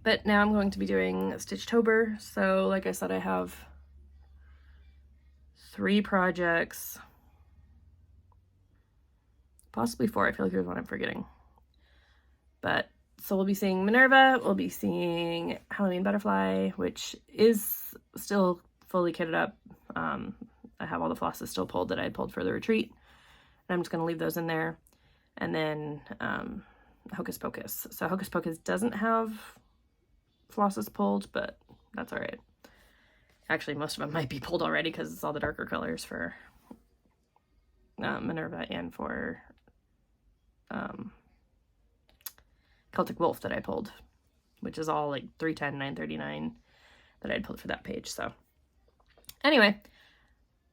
But now I'm going to be doing Stitchtober. So like I said, I have 3 projects, possibly 4. I feel like there's one I'm forgetting. But so we'll be seeing Minerva, we'll be seeing Halloween Butterfly, which is still fully kitted up. I have all the flosses still pulled that I had pulled for the retreat, and I'm just going to leave those in there. And then Hocus Pocus. So Hocus Pocus doesn't have flosses pulled, but that's all right. Actually, most of them might be pulled already because it's all the darker colors for Minerva and for Celtic Wolf that I pulled, which is all like 310, 939 that I had pulled for that page. So anyway,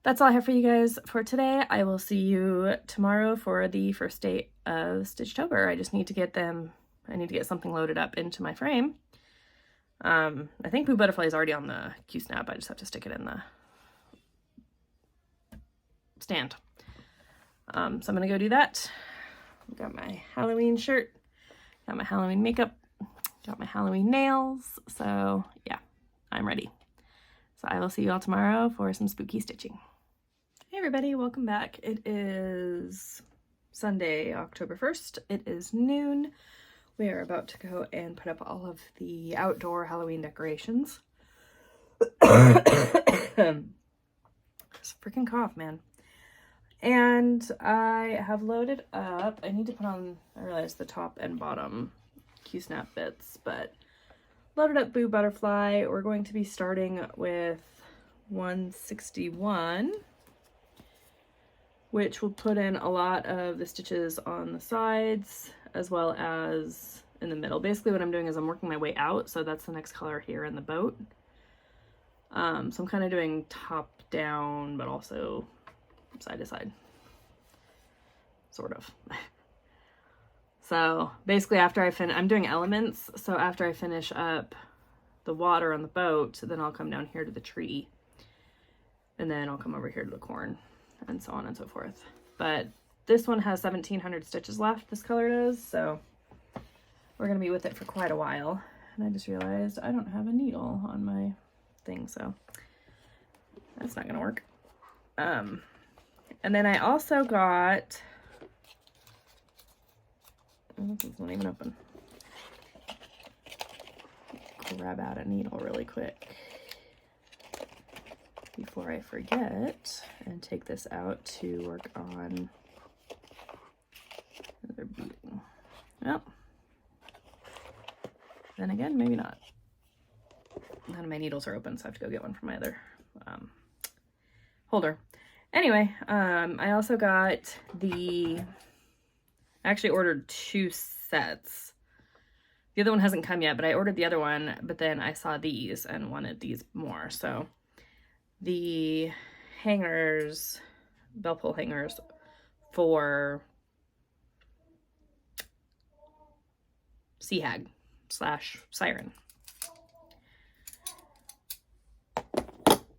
that's all I have for you guys for today. I will see you tomorrow for the first day of Stitchtober. I just need to get something loaded up into my frame. I think Boo Butterfly is already on the Q-snap. I just have to stick it in the stand. So I'm going to go do that. I've got my Halloween shirt, got my Halloween makeup, got my Halloween nails. So yeah, I'm ready. So I will see you all tomorrow for some spooky stitching. Hey everybody, welcome back. It is Sunday, October 1st. It is noon. We are about to go and put up all of the outdoor Halloween decorations. This freaking cough, man. And I have loaded up, I need to put on, I realize, the top and bottom Q-snap bits, but loaded up Boo Butterfly. We're going to be starting with 161, which will put in a lot of the stitches on the sides as well as in the middle. Basically what I'm doing is I'm working my way out, so that's the next color here in the boat. So I'm kind of doing top down, but also side to side, sort of. So basically after I'm doing elements, so after I finish up the water on the boat, then I'll come down here to the tree, and then I'll come over here to the corn, and so on and so forth. But this one has 1,700 stitches left, this color does, so we're going to be with it for quite a while. And I just realized I don't have a needle on my thing, so that's not going to work. And then I also got, oh, this one's not even open. Grab out a needle really quick before I forget and take this out to work on another beading. Well, then again, maybe not. None of my needles are open, so I have to go get one from my other holder. Anyway, I also got I actually ordered 2 sets. The other one hasn't come yet, but I ordered the other one, but then I saw these and wanted these more. So the hangers, bell pull hangers for Sea Hag / Siren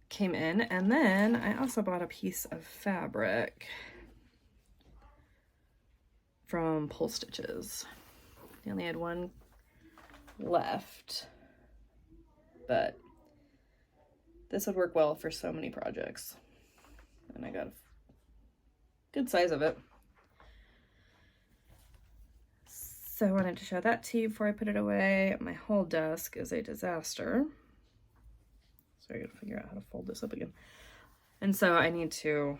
came in, and then I also bought a piece of fabric from Pull Stitches. They only had one left, but this would work well for so many projects, and I got a good size of it. So I wanted to show that to you before I put it away. My whole desk is a disaster, so I gotta figure out how to fold this up again. And so I need to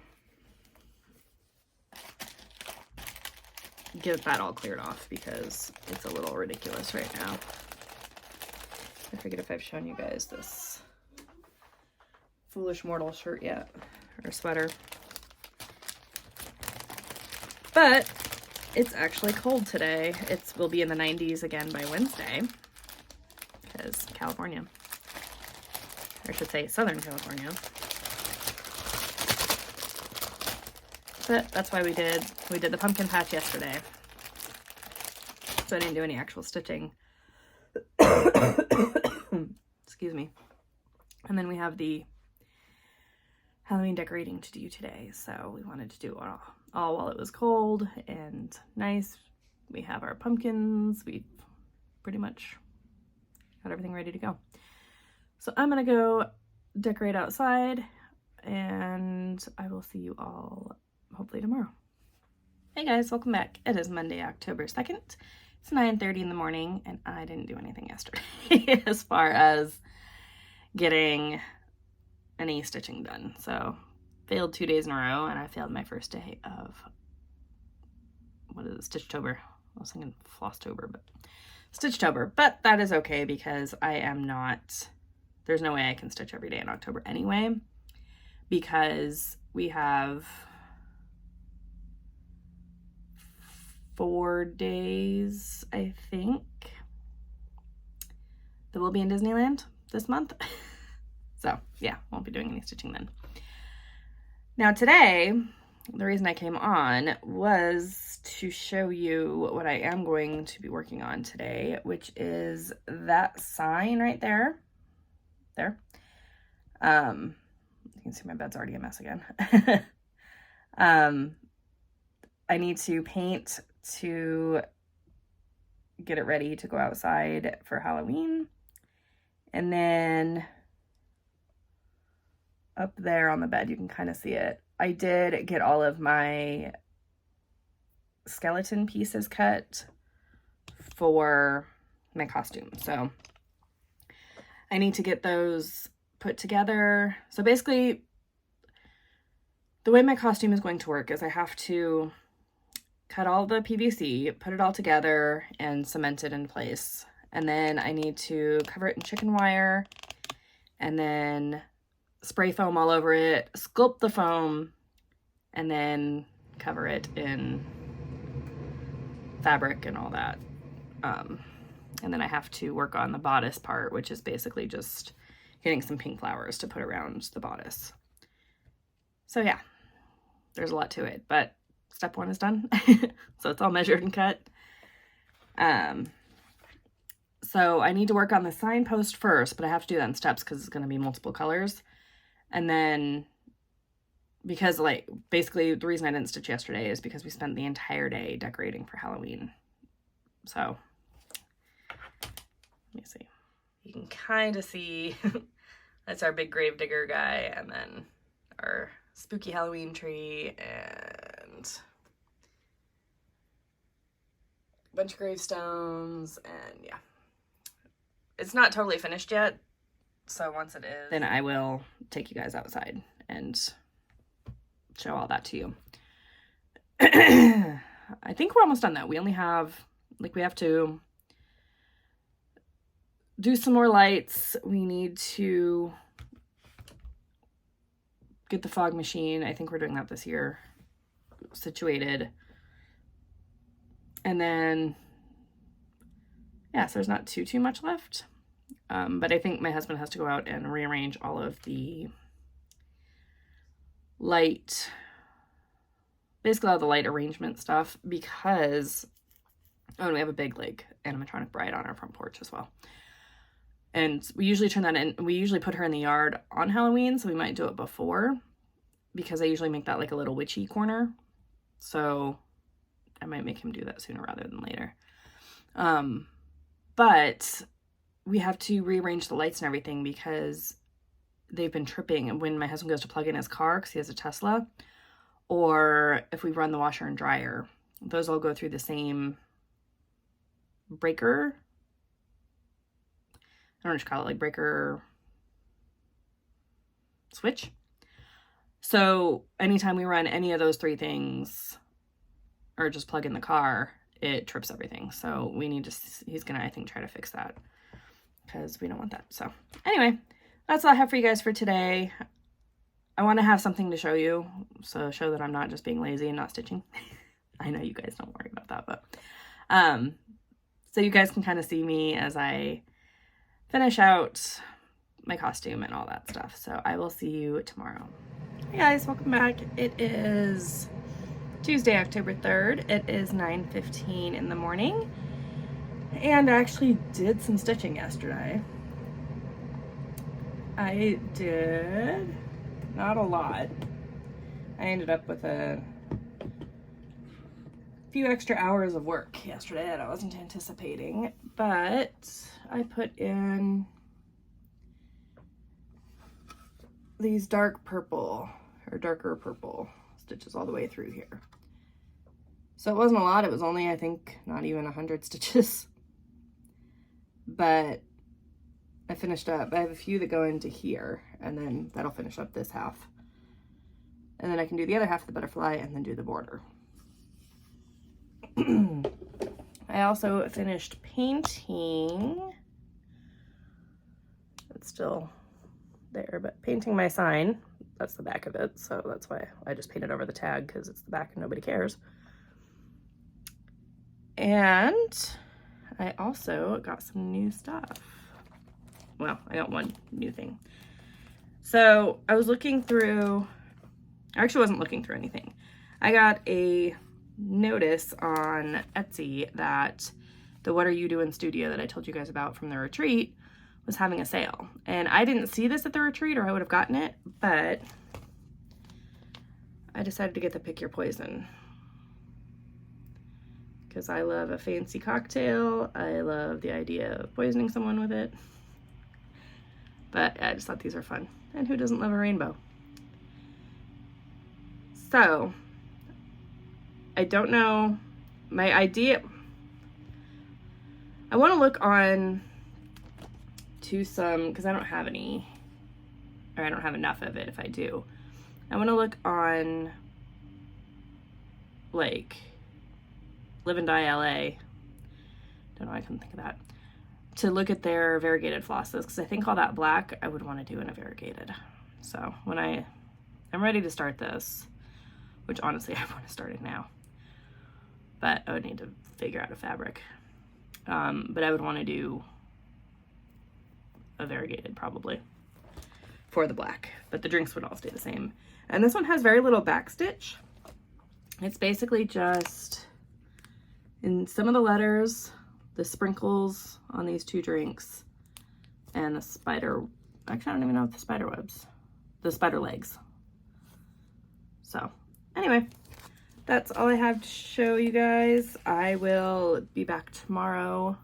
get that all cleared off because it's a little ridiculous right now. I forget if I've shown you guys this Foolish Mortal shirt yet, or sweater. But it's actually cold today. It will be in the 90s again by Wednesday, because California, or I should say Southern California. But that's why we did the pumpkin patch yesterday. So I didn't do any actual stitching. Excuse me. And then we have the Halloween decorating to do today, so we wanted to do it all while it was cold and nice. We have our pumpkins. We pretty much got everything ready to go. So I'm gonna go decorate outside, and I will see you all hopefully tomorrow. Hey guys, welcome back. It is Monday, October 2nd. It's 9:30 in the morning, and I didn't do anything yesterday as far as getting any stitching done. So failed 2 days in a row, and I failed my first day of, what is it, Stitchtober. I was thinking Flosstober, but Stitchtober. But that is okay because I am not, there's no way I can stitch every day in October anyway, because we have 4 days, I think, that we'll be in Disneyland this month. So yeah, won't be doing any stitching then. Now today, the reason I came on was to show you what I am going to be working on today, which is that sign right there. There. You can see my bed's already a mess again. I need to paint to get it ready to go outside for Halloween. And then up there on the bed, you can kind of see it. I did get all of my skeleton pieces cut for my costume. So I need to get those put together. So basically, the way my costume is going to work is I have to cut all the PVC, put it all together, and cement it in place. And then I need to cover it in chicken wire, and then spray foam all over it, sculpt the foam, and then cover it in fabric and all that. And then I have to work on the bodice part, which is basically just getting some pink flowers to put around the bodice. So yeah, there's a lot to it, but step 1 is done. So it's all measured and cut. So I need to work on the signpost first, but I have to do that in steps because it's going to be multiple colors. And then, because like, basically the reason I didn't stitch yesterday is because we spent the entire day decorating for Halloween. So, let me see. You can kind of see, that's our big grave digger guy, and then our spooky Halloween tree, and a bunch of gravestones, and yeah. It's not totally finished yet, so once it is, then I will take you guys outside and show all that to you. I think we're almost done though. We only have, like, we have to do some more lights. We need to get the fog machine. I think we're doing that this year, situated. And then, yeah, so there's not too much left. But I think my husband has to go out and rearrange all of the light, basically all the light arrangement stuff, because, oh, and we have a big, like, animatronic bride on our front porch as well. And we usually turn that in, we usually put her in the yard on Halloween, so we might do it before, because I usually make that like a little witchy corner. So I might make him do that sooner rather than later. But we have to rearrange the lights and everything because they've been tripping. And when my husband goes to plug in his car, because he has a Tesla, or if we run the washer and dryer, those all go through the same breaker. I don't know what you call it, like breaker switch. So anytime we run any of those 3 things, or just plug in the car, it trips everything. So we need to, he's gonna, I think, try to fix that, because we don't want that. So anyway, that's all I have for you guys for today. I want to have something to show you, so show that I'm not just being lazy and not stitching. I know you guys don't worry about that, but so you guys can kind of see me as I finish out my costume and all that stuff. So I will see you tomorrow. Hey guys, welcome back. It is Tuesday, October 3rd. It is 9:15 in the morning, and I actually did some stitching yesterday. I did not a lot. I ended up with a few extra hours of work yesterday that I wasn't anticipating, but I put in these dark purple or darker purple stitches all the way through here. So it wasn't a lot. It was only, I think, not even 100 stitches, but I finished up. I have a few that go into here, and then that'll finish up this half. And then I can do the other half of the butterfly and then do the border. I also finished painting. It's still there, but painting my sign. That's the back of it, so that's why I just painted over the tag, because it's the back and nobody cares. And I also got some new stuff. Well, I got one new thing. So I was looking through, I actually wasn't looking through anything. I got a notice on Etsy that the What Are You Doing studio that I told you guys about from the retreat was having a sale. And I didn't see this at the retreat, or I would have gotten it, but I decided to get the Pick Your Poison. Because I love a fancy cocktail. I love the idea of poisoning someone with it. But I just thought these are fun. And who doesn't love a rainbow? So, I don't know. My idea, I want to look on to some, because I don't have any, or I don't have enough of it if I do. I want to look on, like, Live and Die LA. Don't know, I couldn't think of that. To look at their variegated flosses, because I think all that black I would want to do in a variegated. So when I'm ready to start this, which honestly I want to start it now, but I would need to figure out a fabric. But I would want to do a variegated probably for the black, but the drinks would all stay the same. And this one has very little backstitch. It's basically just in some of the letters, the sprinkles on these two drinks, and the spider, actually I don't even know what the spider webs, the spider legs. So anyway, that's all I have to show you guys. I will be back tomorrow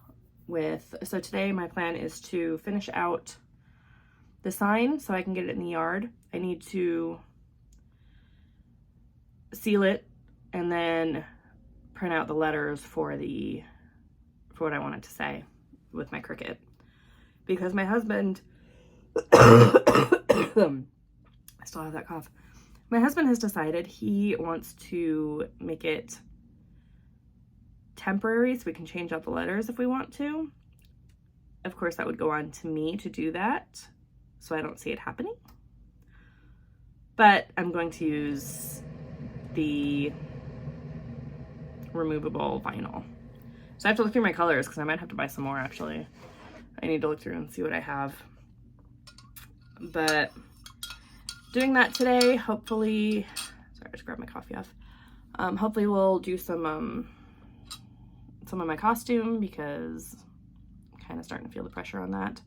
with, so today my plan is to finish out the sign so I can get it in the yard. I need to seal it and then print out the letters for what I wanted to say with my Cricut, because my husband I still have that cough. My husband has decided he wants to make it temporary so we can change out the letters if we want to. Of course, that would go on to me to do that, so I don't see it happening. But I'm going to use the removable vinyl. So I have to look through my colors, because I might have to buy some more actually. I need to look through and see what I have. But doing that today, hopefully, sorry, I just grabbed my coffee off. Hopefully we'll do some of my costume, because I'm kind of starting to feel the pressure on that.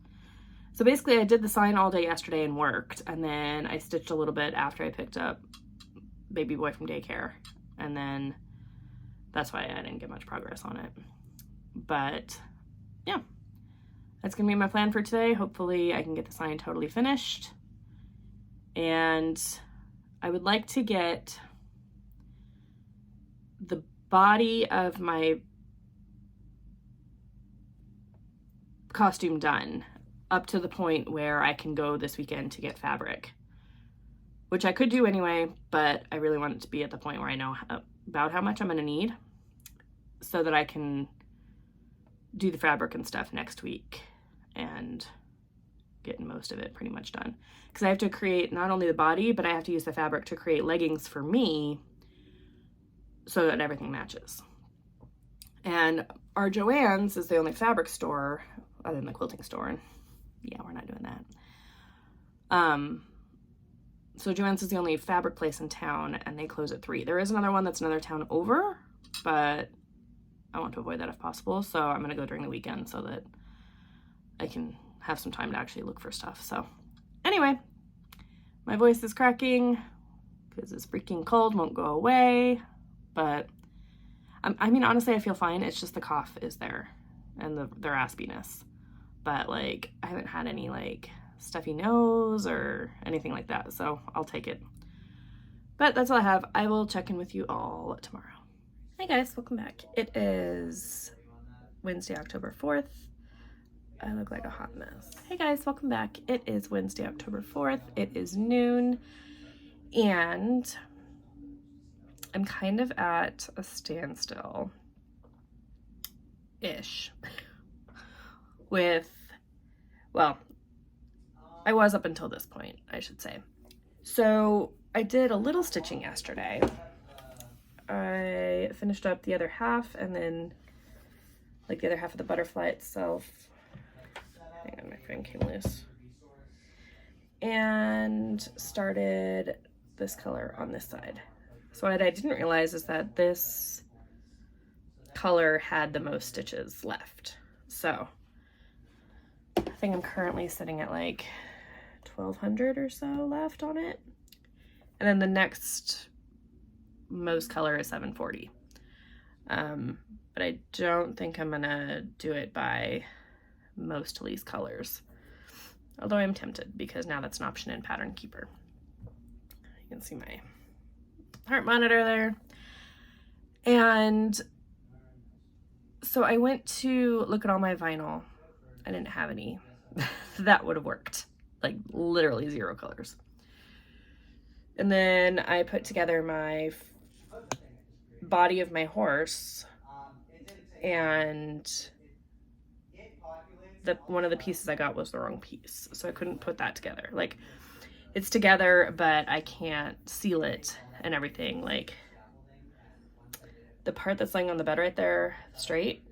So basically I did the sign all day yesterday and worked, and then I stitched a little bit after I picked up baby boy from daycare, and then that's why I didn't get much progress on it. But yeah, that's gonna be my plan for today. Hopefully I can get the sign totally finished. And I would like to get the body of my costume done up to the point where I can go this weekend to get fabric, which I could do anyway, but I really want it to be at the point where I know about how much I'm gonna need, so that I can do the fabric and stuff next week and get most of it pretty much done. Because I have to create not only the body, but I have to use the fabric to create leggings for me so that everything matches. And our Joann's is the only fabric store other than the quilting store, and yeah, we're not doing that. So Joann's is the only fabric place in town, and they close at 3. There is another one that's another town over, but I want to avoid that if possible, so I'm gonna go during the weekend so that I can have some time to actually look for stuff. So anyway, my voice is cracking because this freaking cold won't go away, but I mean, honestly, I feel fine. It's just the cough is there and the raspiness. But like, I haven't had any like stuffy nose or anything like that, so I'll take it. But that's all I have. I will check in with you all tomorrow. Hey guys, welcome back. It is Wednesday, October 4th. I look like a hot mess. Hey guys, welcome back. It is Wednesday, October 4th. It is noon, and I'm kind of at a standstill-ish with, well, I was up until this point, I should say. So I did a little stitching yesterday. I finished up the other half, and then like the other half of the butterfly itself. Hang on, my friend came loose. And started this color on this side. So what I didn't realize is that this color had the most stitches left. So I think I'm currently sitting at like 1,200 or so left on it. And then the next most color is 740. But I don't think I'm gonna do it by most to least colors. Although I'm tempted, because now that's an option in Pattern Keeper. You can see my heart monitor there. And so I went to look at all my vinyl. I didn't have any that would have worked. Like literally 0 colors. And then I put together my body of my horse, and one of the pieces I got was the wrong piece, so I couldn't put that together. Like, it's together, but I can't seal it and everything. Like, the part that's laying on the bed right there, straight,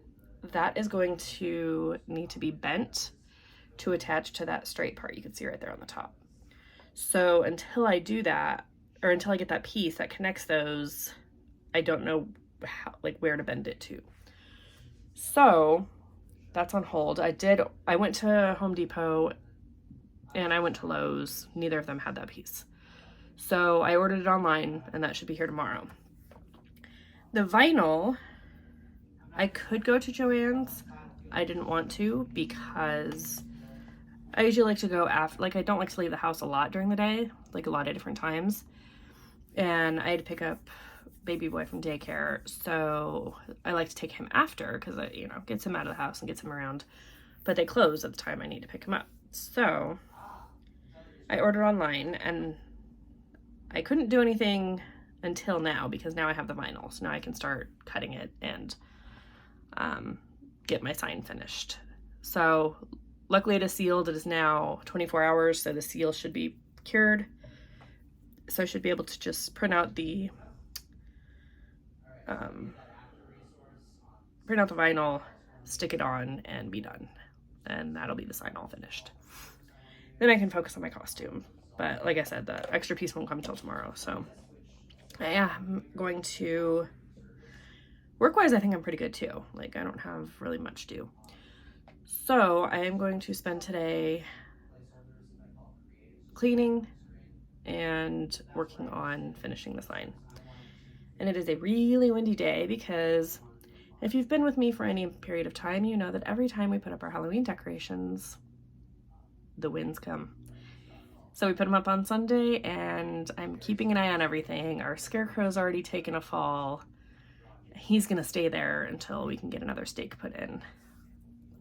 that is going to need to be bent to attach to that straight part you can see right there on the top. So until I do that, or until I get that piece that connects those, I don't know how, like, where to bend it to. So that's on hold. I went to Home Depot and I went to Lowe's. Neither of them had that piece. So I ordered it online, and that should be here tomorrow. The vinyl, I could go to Joann's. I didn't want to, because I usually like to go after, like, I don't like to leave the house a lot during the day, like a lot of different times. And I had to pick up baby boy from daycare, so I like to take him after, because it, you know, gets him out of the house and gets him around. But they close at the time I need to pick him up. So I ordered online, and I couldn't do anything until now, because now I have the vinyl. So now I can start cutting it and get my sign finished. So luckily it is sealed. It is now 24 hours, so the seal should be cured. So I should be able to just print out the vinyl, stick it on, and be done. And that'll be the sign all finished. Then I can focus on my costume. But like I said, the extra piece won't come until tomorrow. So yeah, I'm going to, work-wise, I think I'm pretty good too. Like, I don't have really much due. So I am going to spend today cleaning and working on finishing the sign. And it is a really windy day, because if you've been with me for any period of time, you know that every time we put up our Halloween decorations, the winds come. So we put them up on Sunday, and I'm keeping an eye on everything. Our scarecrow's already taken a fall. He's gonna stay there until we can get another stake put in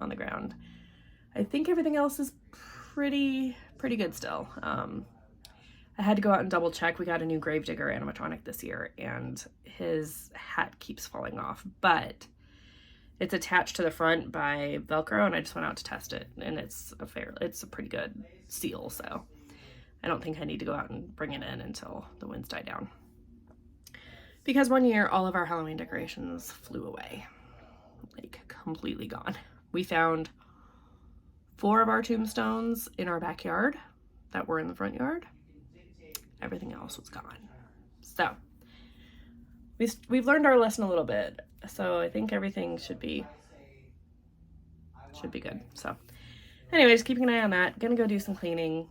on the ground. I think everything else is pretty good still. I had to go out and double check. We got a new Gravedigger animatronic this year, and his hat keeps falling off, but it's attached to the front by Velcro, and I just went out to test it, and it's a pretty good seal, so I don't think I need to go out and bring it in until the winds die down. Because one year, all of our Halloween decorations flew away, like completely gone. We found 4 of our tombstones in our backyard that were in the front yard. Everything else was gone. So we've learned our lesson a little bit. So I think everything should be good. So anyways, keeping an eye on that. Gonna go do some cleaning.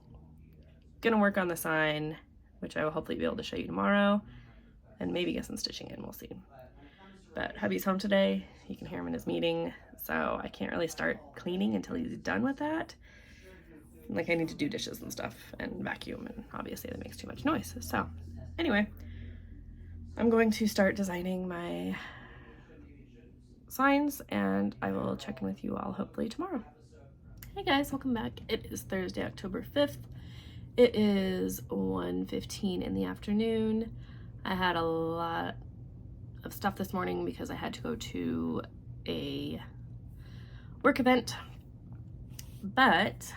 Gonna work on the sign, which I will hopefully be able to show you tomorrow, and maybe get some stitching in. We'll see. But hubby's home today. You can hear him in his meeting, so I can't really start cleaning until he's done with that. Like, I need to do dishes and stuff and vacuum, and obviously that makes too much noise. So anyway, I'm going to start designing my signs, and I will check in with you all hopefully tomorrow. Hey guys, welcome back. It is Thursday, October 5th. It is 1:15 in the afternoon. I had a lot of stuff this morning because I had to go to a work event, but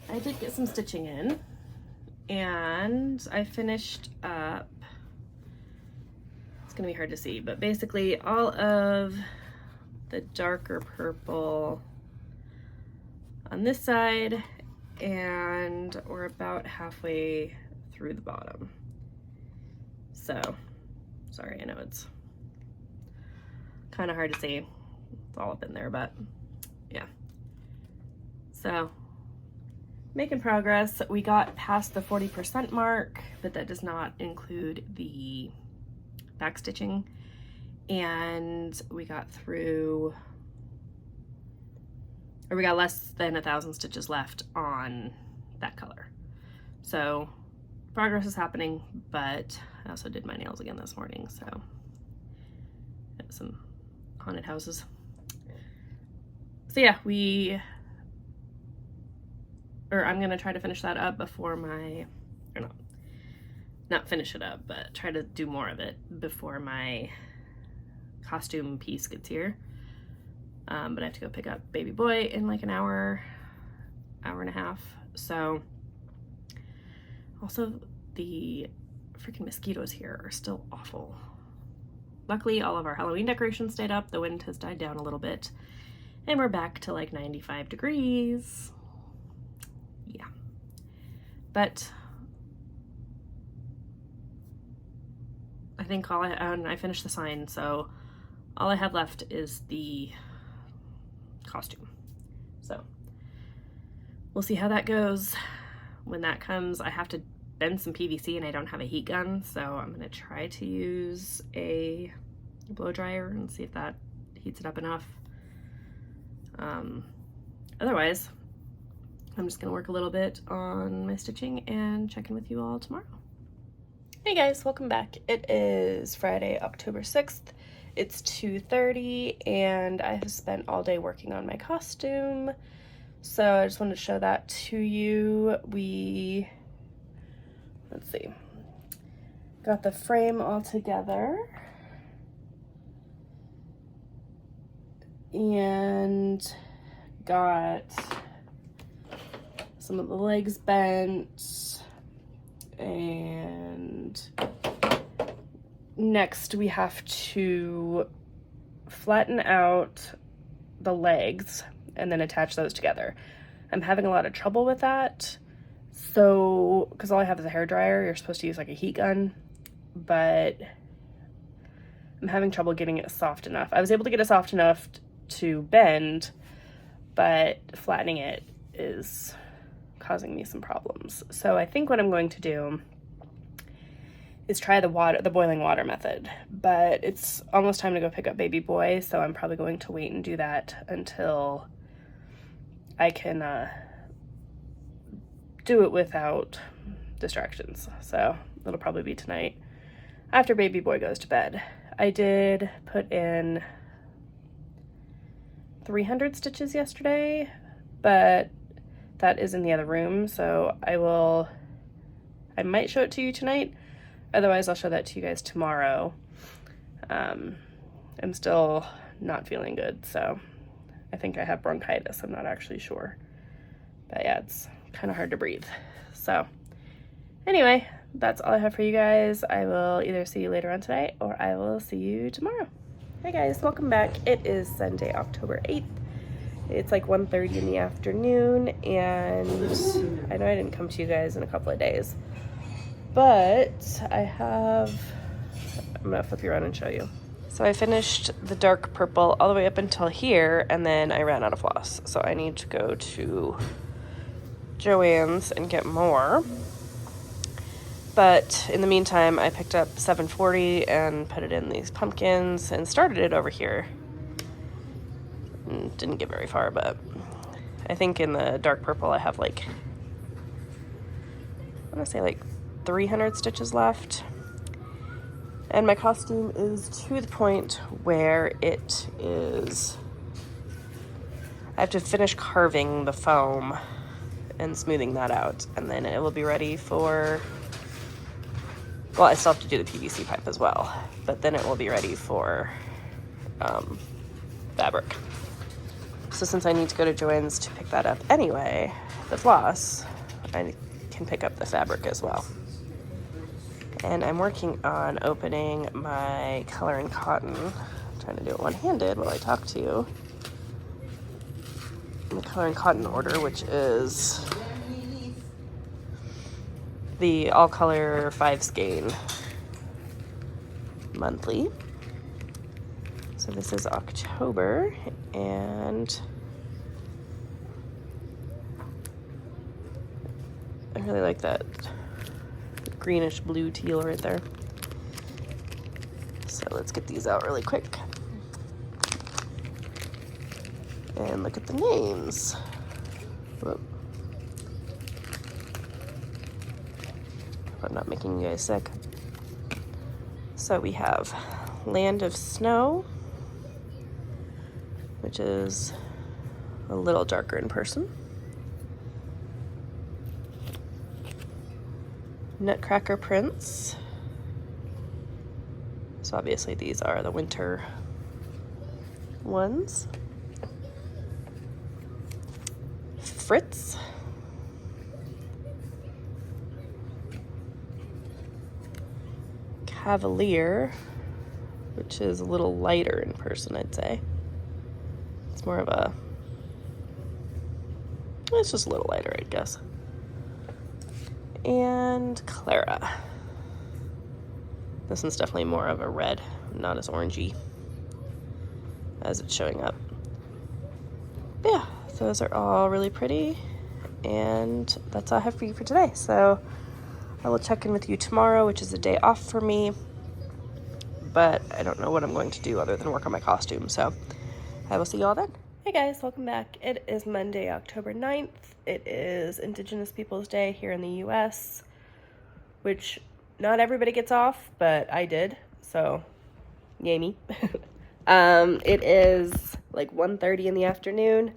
I did get some stitching in, and I finished up, it's gonna be hard to see, but basically all of the darker purple on this side, and we're about halfway through the bottom. So, sorry, I know it's kind of hard to see. It's all up in there, but yeah. So, making progress. We got past the 40% mark, but that does not include the back stitching. And we got through, or we got less than 1,000 stitches left on that color. So progress is happening, but I also did my nails again this morning, so some haunted houses. So yeah, I'm gonna try to finish that up before not finish it up, but try to do more of it before my costume piece gets here. But I have to go pick up baby boy in like an hour and a half. So also the freaking mosquitoes here are still awful. Luckily, all of our Halloween decorations stayed up. The wind has died down a little bit, and we're back to like 95 degrees. Yeah, but I think I finished the sign, so all I have left is the costume. So we'll see how that goes. When that comes, I have to bend some PVC, and I don't have a heat gun, so I'm gonna try to use a blow dryer and see if that heats it up enough. Otherwise, I'm just gonna work a little bit on my stitching and check in with you all tomorrow. Hey guys, welcome back. It is Friday, October 6th. It's 2:30, and I have spent all day working on my costume. So I just wanted to show that to you. Let's see, got the frame all together, and got some of the legs bent, and next we have to flatten out the legs and then attach those together. I'm having a lot of trouble with that. So, because all I have is a hairdryer, you're supposed to use like a heat gun, but I'm having trouble getting it soft enough. I was able to get it soft enough to bend, but flattening it is causing me some problems. So I think what I'm going to do is try the boiling water method, but it's almost time to go pick up baby boy, so I'm probably going to wait and do that until I can do it without distractions. So it'll probably be tonight after baby boy goes to bed. I did put in 300 stitches yesterday, but that is in the other room, so I might show it to you tonight. Otherwise, I'll show that to you guys tomorrow. I'm still not feeling good, so I think I have bronchitis. I'm not actually sure. But yeah, it's kind of hard to breathe. So anyway, that's all I have for you guys. I will either see you later on tonight, or I will see you tomorrow. Hey guys, welcome back. It is Sunday, October 8th. It's like 1:30 in the afternoon, and I know I didn't come to you guys in a couple of days, but I'm gonna flip you around and show you. So I finished the dark purple all the way up until here, and then I ran out of floss. So I need to go to Joann's and get more. But in the meantime, I picked up 740 and put it in these pumpkins and started it over here. And didn't get very far, but I think in the dark purple I have like, I want to say like 300 stitches left. And my costume is to the point where it is, I have to finish carving the foam and smoothing that out, and then it will be ready for, well, I still have to do the PVC pipe as well, but then it will be ready for fabric. So since I need to go to Joann's to pick that up anyway, the floss, I can pick up the fabric as well. And I'm working on opening my color and cotton. I'm trying to do it one-handed while I talk to you. The color and cotton order, which is the all color 5 skein monthly. So this is October, and I really like that greenish blue teal right there. So let's get these out really quick. And look at the names. Whoop. I'm not making you guys sick. So we have Land of Snow, which is a little darker in person. Nutcracker Prince. So obviously these are the winter ones. Fritz. Cavalier, which is a little lighter in person, I'd say. It's more of a, it's just a little lighter, I guess. And Clara. This one's definitely more of a red, not as orangey as it's showing up. But yeah, those are all really pretty, and that's all I have for you for today. So I will check in with you tomorrow, which is a day off for me, but I don't know what I'm going to do other than work on my costume, so I will see you all then. Hey guys, welcome back. It is Monday, October 9th. It is Indigenous Peoples Day here in the US, which not everybody gets off, but I did, so yay me. It is like 1:30 in the afternoon.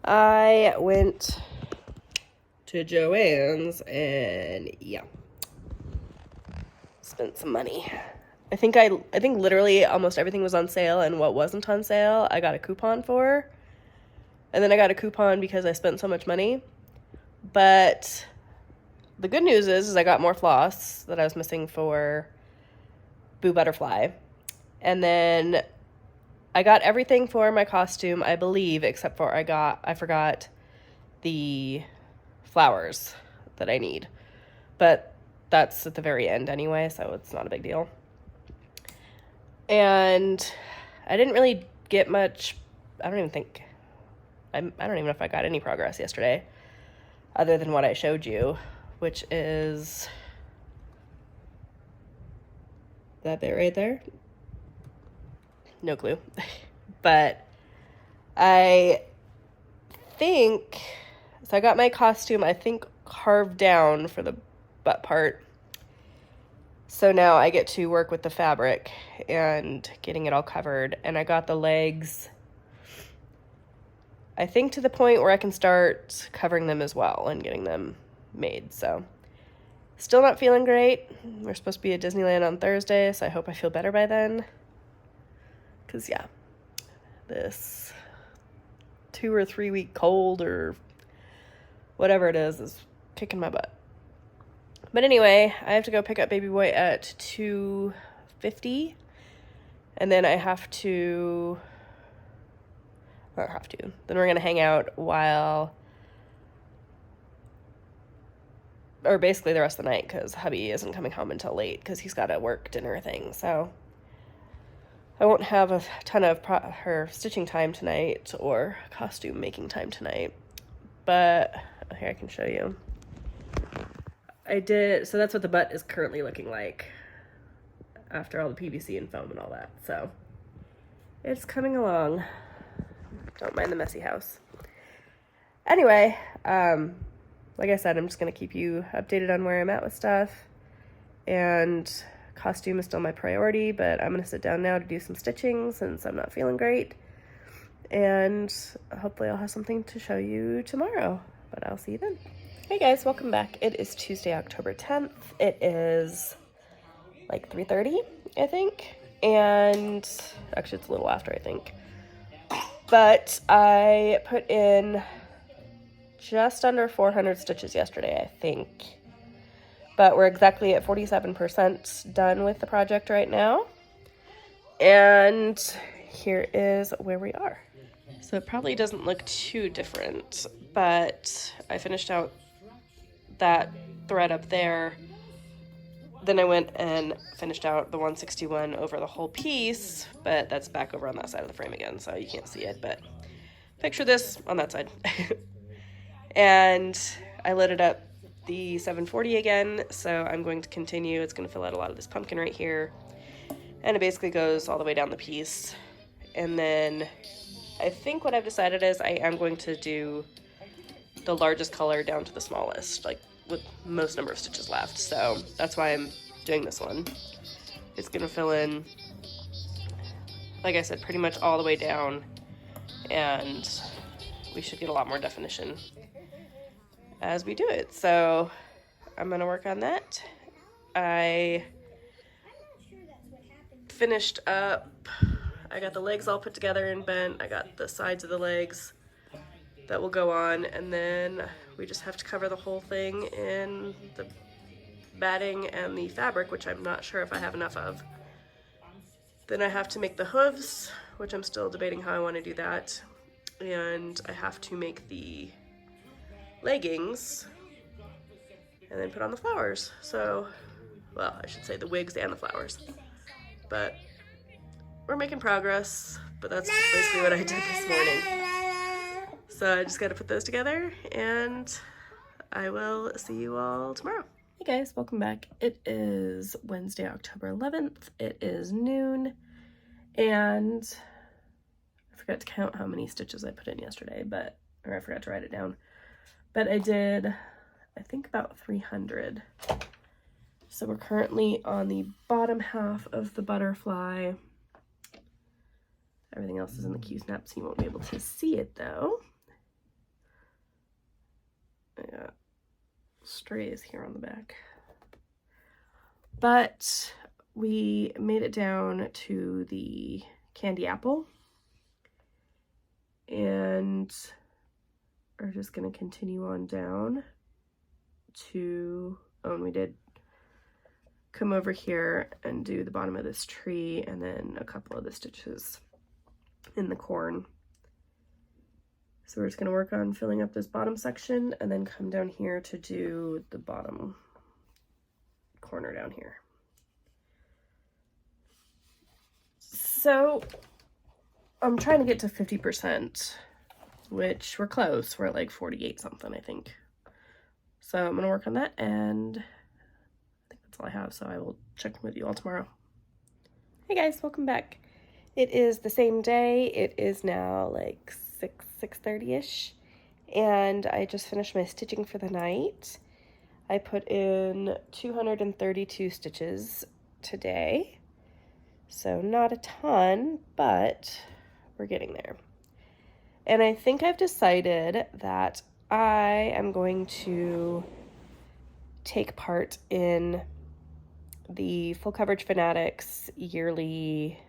I went to Joann's and yeah, spent some money. I think literally almost everything was on sale, and what wasn't on sale I got a coupon for. And then I got a coupon because I spent so much money. But the good news is I got more floss that I was missing for Boo Butterfly. And then I got everything for my costume, I believe, except for I forgot the flowers that I need. But that's at the very end anyway, so it's not a big deal. And I didn't really get much, I don't even know if I got any progress yesterday other than what I showed you, which is that bit right there. No clue. But I think, so I got my costume, I think, carved down for the butt part. So now I get to work with the fabric and getting it all covered. And I got the legs, I think, to the point where I can start covering them as well and getting them made. So still not feeling great. We're supposed to be at Disneyland on Thursday, so I hope I feel better by then. Because yeah, this 2 or 3 week cold or whatever it is kicking my butt. But anyway, I have to go pick up baby boy at 2:50, and then then we're going to hang out or basically the rest of the night, because hubby isn't coming home until late because he's got a work dinner thing. So I won't have a ton of her stitching time tonight or costume making time tonight. But here, I can show you. I did, so that's what the butt is currently looking like after all the PVC and foam and all that. So it's coming along. Don't mind the messy house. Anyway, like I said, I'm just going to keep you updated on where I'm at with stuff. And costume is still my priority, but I'm going to sit down now to do some stitching since I'm not feeling great. And hopefully I'll have something to show you tomorrow, but I'll see you then. Hey guys, welcome back. It is Tuesday, October 10th. It is like 3:30, I think. And actually it's a little after, I think. But I put in just under 400 stitches yesterday, I think. But we're exactly at 47% done with the project right now. And here is where we are. So it probably doesn't look too different, but I finished out that thread up there. Then I went and finished out the 161 over the whole piece, but that's back over on that side of the frame again, so you can't see it, but picture this on that side. And I loaded up the 740 again, so I'm going to continue. It's going to fill out a lot of this pumpkin right here, and it basically goes all the way down the piece. And then I think what I've decided is I am going to do the largest color down to the smallest, like with most number of stitches left. So that's why I'm doing this one. It's going to fill in, like I said, pretty much all the way down, and we should get a lot more definition as we do it. So I'm going to work on that. I finished up, I got the legs all put together and bent. I got the sides of the legs that will go on, and then we just have to cover the whole thing in the batting and the fabric, which I'm not sure if I have enough of. Then I have to make the hooves, which I'm still debating how I want to do that. And I have to make the leggings and then put on the flowers. So, well, I should say the wigs and the flowers. But we're making progress, but that's basically what I did this morning. So I just got to put those together, and I will see you all tomorrow. Hey guys, welcome back. It is Wednesday, October 11th. It is noon, and I forgot to count how many stitches I put in yesterday, or I forgot to write it down. But I did, I think, about 300. So we're currently on the bottom half of the butterfly. Everything else is in the Q-snap, so you won't be able to see it though. I got strays here on the back. But we made it down to the candy apple, and are just going to continue on down to, oh, and we did come over here and do the bottom of this tree, and then a couple of the stitches in the corn. So we're just going to work on filling up this bottom section and then come down here to do the bottom corner down here. So I'm trying to get to 50%, which we're close. We're at like 48 something, I think. So I'm going to work on that, and I think that's all I have. So I will check in with you all tomorrow. Hey guys, welcome back. It is the same day. It is now like 6:30ish, and I just finished my stitching for the night. I put in 232 stitches today, so not a ton, but we're getting there. And I think I've decided that I am going to take part in the Full Coverage Fanatics yearly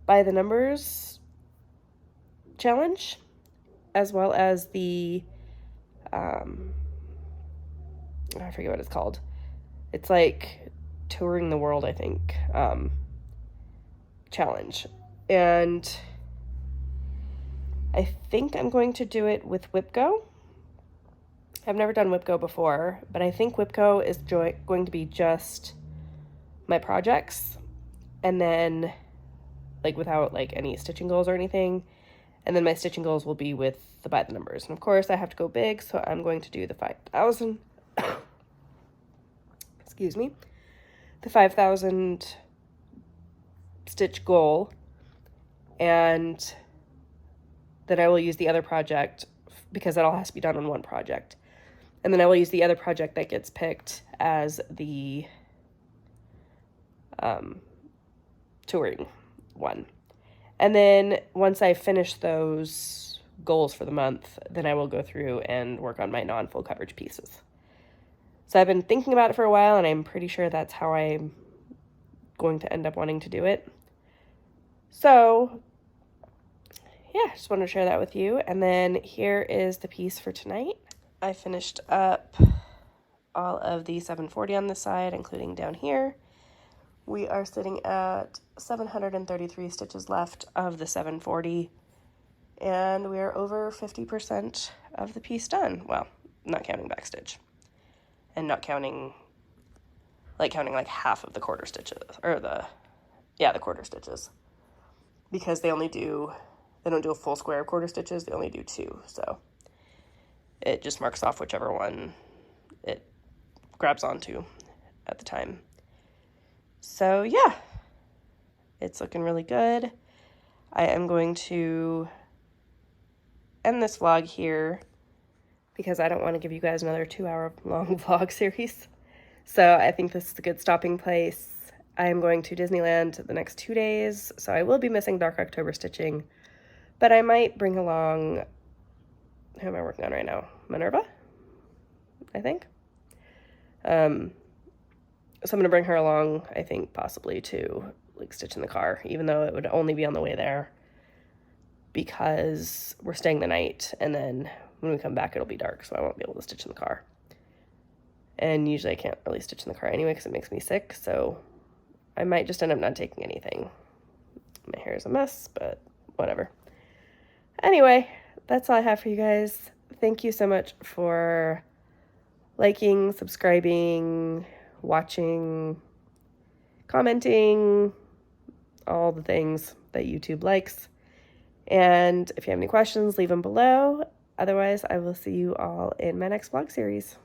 by the numbers challenge, as well as the I forget what it's called. It's like touring the world, I think, challenge. And I think I'm going to do it with Whipco. I've never done Whipco before, but I think Whipco is going to be just my projects, and then like without like any stitching goals or anything. And then my stitching goals will be with the by the numbers. And of course I have to go big, so I'm going to do the 5,000, excuse me, the 5,000 stitch goal. And then I will use the other project, because that all has to be done on one project. And then I will use the other project that gets picked as the touring one. And then once I finish those goals for the month, then I will go through and work on my non-full coverage pieces. So I've been thinking about it for a while, and I'm pretty sure that's how I'm going to end up wanting to do it. So yeah, just wanted to share that with you. And then here is the piece for tonight. I finished up all of the 740 on this side, including down here. We are sitting at 733 stitches left of the 740, and we are over 50% of the piece done. Well, not counting backstitch, and not counting like half of the quarter stitches, or the quarter stitches, because they don't do a full square of quarter stitches, they only do 2, so it just marks off whichever one it grabs onto at the time. So yeah, it's looking really good. I am going to end this vlog here because I don't want to give you guys another 2-hour long vlog series. So I think this is a good stopping place. I am going to Disneyland the next 2 days, so I will be missing Dark October stitching, but I might bring along, who am I working on right now? Minerva, I think. So I'm going to bring her along, I think, possibly to like stitch in the car, even though it would only be on the way there because we're staying the night, and then when we come back it'll be dark, so I won't be able to stitch in the car. And usually I can't really stitch in the car anyway because it makes me sick, so I might just end up not taking anything. My hair is a mess, but whatever. Anyway, that's all I have for you guys. Thank you so much for liking, subscribing, watching, commenting, all the things that YouTube likes. And if you have any questions, leave them below. Otherwise, I will see you all in my next vlog series.